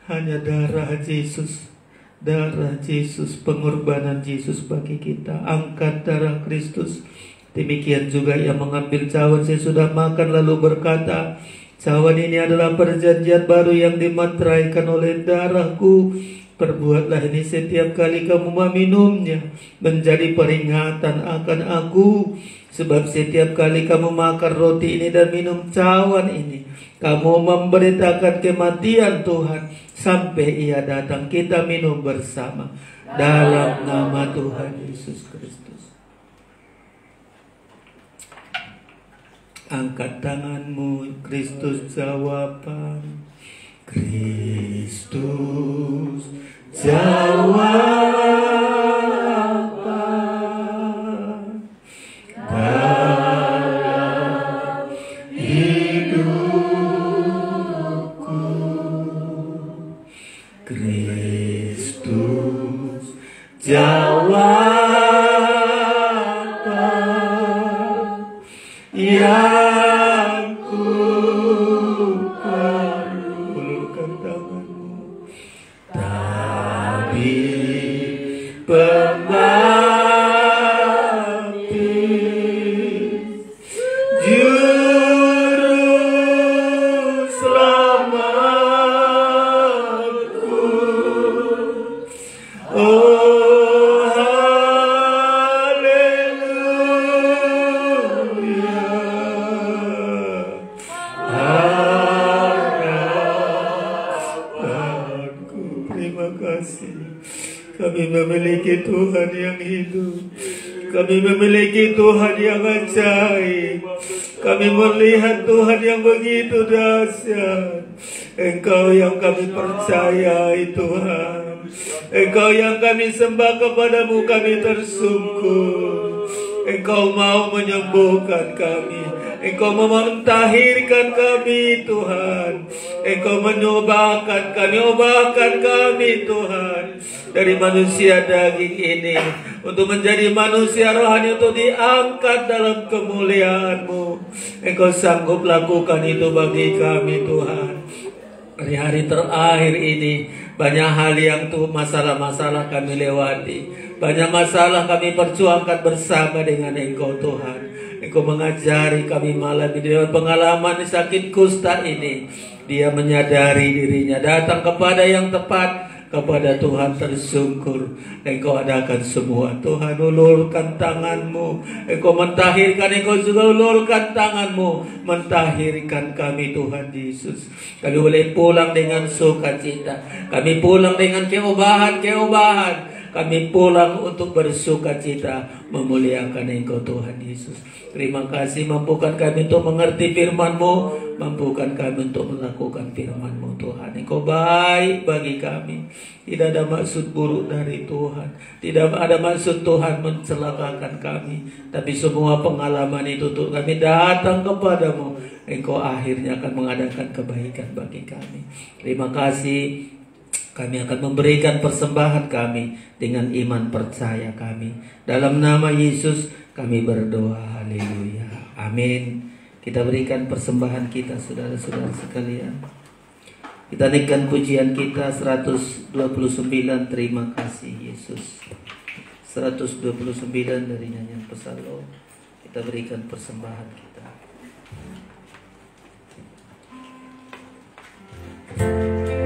Hanya darah Yesus. Darah Yesus, pengorbanan Yesus bagi kita. Angkat darah Kristus. Demikian juga ia mengambil cawan sesudah makan lalu berkata, cawan ini adalah perjanjian baru yang dimateraikan oleh darahku. Perbuatlah ini setiap kali kamu meminumnya, menjadi peringatan akan aku. Sebab setiap kali kamu makan roti ini dan minum cawan ini, kamu memberitakan kematian Tuhan sampai ia datang. Kita minum bersama dalam nama Tuhan Yesus Kristus. Angkat tanganmu, Kristus jawaban. Kristus jawaban dalam hidupku. Kristus jawaban yang ku perlu. Ulurkan tanganmu. Tabib pembaptis, juru selamatku. Oh haleluya. Harapanku. Terima kasih. Kami memiliki Tuhan yang hidup. Kami memiliki Tuhan yang ajaib. Kami melihat Tuhan yang begitu dahsyat. Engkau yang kami percayai Tuhan. Engkau yang kami sembah, kepadamu kami tersungkur. Engkau mau menyembuhkan kami. Engkau mau mentahirkan kami Tuhan. Engkau menyobahkan kami, obahkan kami Tuhan. Dari manusia daging ini untuk menjadi manusia rohani, untuk diangkat dalam kemuliaan-Mu. Engkau sanggup lakukan itu bagi kami Tuhan. Hari-hari terakhir ini banyak hal yang masalah-masalah kami lewati. Banyak masalah kami perjuangkan bersama dengan Engkau Tuhan. Engkau mengajari kami malam ini dengan pengalaman sakit kusta ini. Dia menyadari dirinya, datang kepada yang tepat, kepada Tuhan tersungkur. Engkau adakan semua. Tuhan, ulurkan tangan-Mu. Engkau mentahirkan, Engkau juga ulurkan tangan-Mu, mentahirkan kami Tuhan Yesus. Kami boleh pulang dengan sukacita. Kami pulang dengan keobahan-keobahan. Kami pulang untuk bersukacita memuliakan Engkau Tuhan Yesus. Terima kasih, mampukan kami untuk mengerti firman-Mu, mampukan kami untuk melakukan firman-Mu Tuhan. Engkau baik bagi kami. Tidak ada maksud buruk dari Tuhan. Tidak ada maksud Tuhan mencelakakan kami. Tapi semua pengalaman itu untuk kami datang kepadamu. Engkau akhirnya akan mengadakan kebaikan bagi kami. Terima kasih. Kami akan memberikan persembahan kami dengan iman percaya kami. Dalam nama Yesus kami berdoa. Haleluya. Amin. Kita berikan persembahan kita, saudara-saudara sekalian. Kita naikkan pujian kita 129. Terima kasih Yesus. 129 dari nyanyian Psalm. Kita berikan persembahan kita. Terima kasih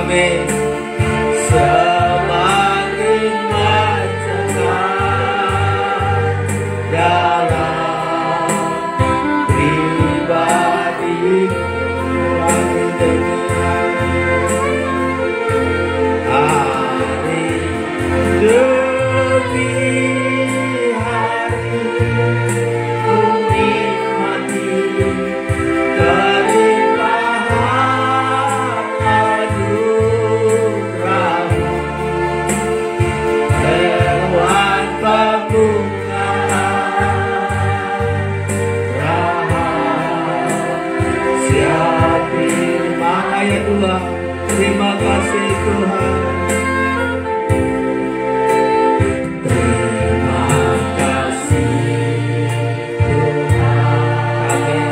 Amin. Semakin mencegah dalam pribadiku hari demi hari demi hari ku nikmati kelimpahan anugerah-Mu, hewan pembungkahan rahasia firman. Ayat 2. Terima kasih Tuhan. Terima kasih Tuhan. Amin.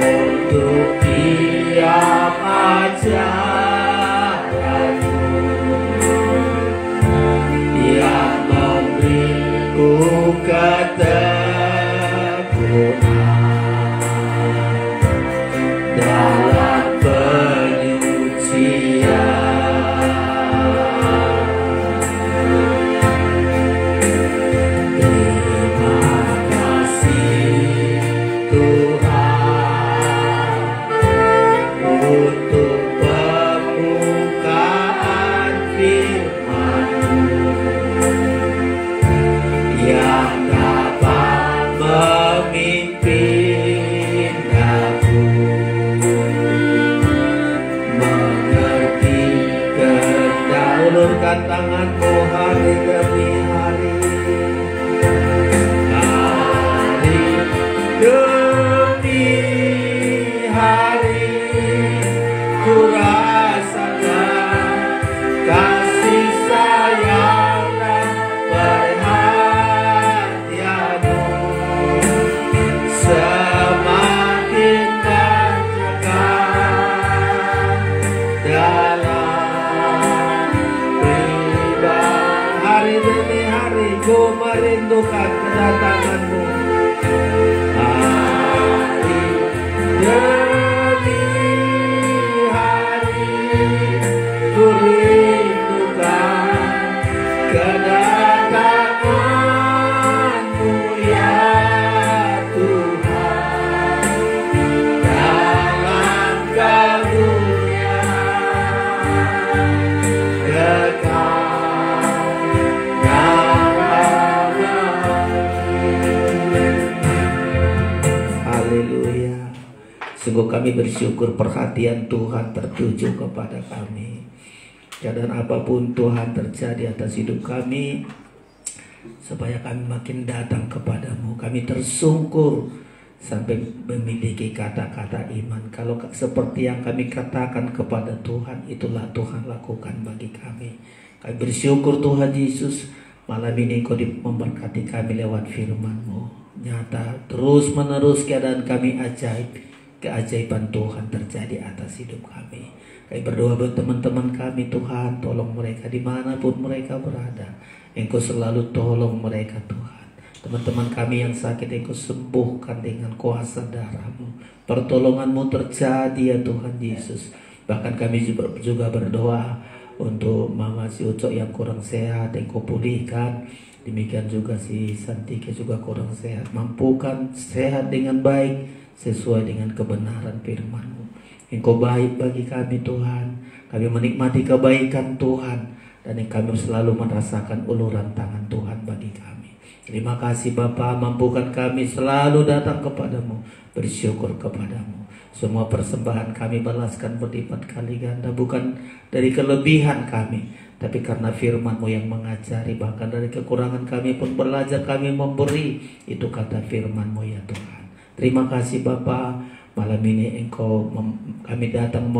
Untuk tiap ajaran-Mu yang memberiku ketekunan dalam penyucian. Terima kasih Tuhan untuk pembukaan firman-Mu yang dapat memimpin aku mengerti kehendak. Ulurkan tanganmu hari demi hari, hari demi hari ku rasakan kasih sayang dan perhatian-Mu. Semakin mencegah dalam pribadi hari demi hari ku merindukan kedatangan-Mu. Hari demi hari ku rindukan kedatangan-Mu ya Tuhan, dalam karunia kekal dan haleluya. Sungguh kami bersyukur perhatian Tuhan tertuju kepada kami. Dan apapun Tuhan terjadi atas hidup kami, supaya kami makin datang kepadamu. Kami tersungkur sampai memiliki kata-kata iman. Kalau seperti yang kami katakan kepada Tuhan, itulah Tuhan lakukan bagi kami. Kami bersyukur Tuhan Yesus, malam ini Kau memberkati kami lewat firman-Mu. Nyata terus menerus keadaan kami ajaib. Keajaiban Tuhan terjadi atas hidup kami. Kami berdoa buat teman-teman kami, Tuhan, tolong mereka dimanapun mereka berada. Engkau selalu tolong mereka, Tuhan. Teman-teman kami yang sakit, Engkau sembuhkan dengan kuasa darah-Mu. Pertolongan-Mu terjadi ya Tuhan Yesus. Bahkan kami juga berdoa untuk Mama si Ucok yang kurang sehat, Engkau pulihkan. Demikian juga si Santike juga kurang sehat. Mampukan sehat dengan baik sesuai dengan kebenaran firman-Mu. Engkau baik bagi kami Tuhan. Kami menikmati kebaikan Tuhan. Dan kami selalu merasakan uluran tangan Tuhan bagi kami. Terima kasih Bapa, mampukan kami selalu datang kepadamu, bersyukur kepadamu. Semua persembahan kami balaskan berlipat kali ganda, bukan dari kelebihan kami, tapi karena firman-Mu yang mengajari. Bahkan dari kekurangan kami pun belajar kami memberi. Itu kata firman-Mu ya Tuhan. Terima kasih Bapa. Malam ini kami datang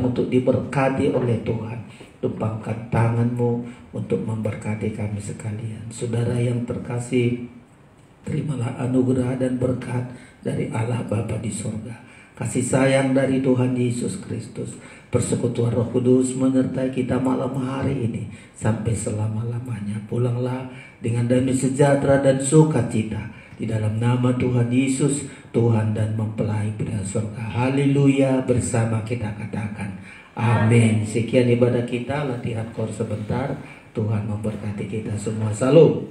untuk diberkati oleh Tuhan. Tumpangkan tangan-Mu untuk memberkati kami sekalian. Saudara yang terkasih, terimalah anugerah dan berkat dari Allah Bapa di surga. Kasih sayang dari Tuhan Yesus Kristus, persekutuan Roh Kudus menyertai kita malam hari ini sampai selama-lamanya. Pulanglah dengan damai sejahtera dan sukacita, Di dalam nama Tuhan Yesus, Tuhan dan mempelai pria surga. Haleluya, bersama kita katakan amin. Sekian ibadah kita, latihan kor sebentar. Tuhan memberkati kita semua. Salam.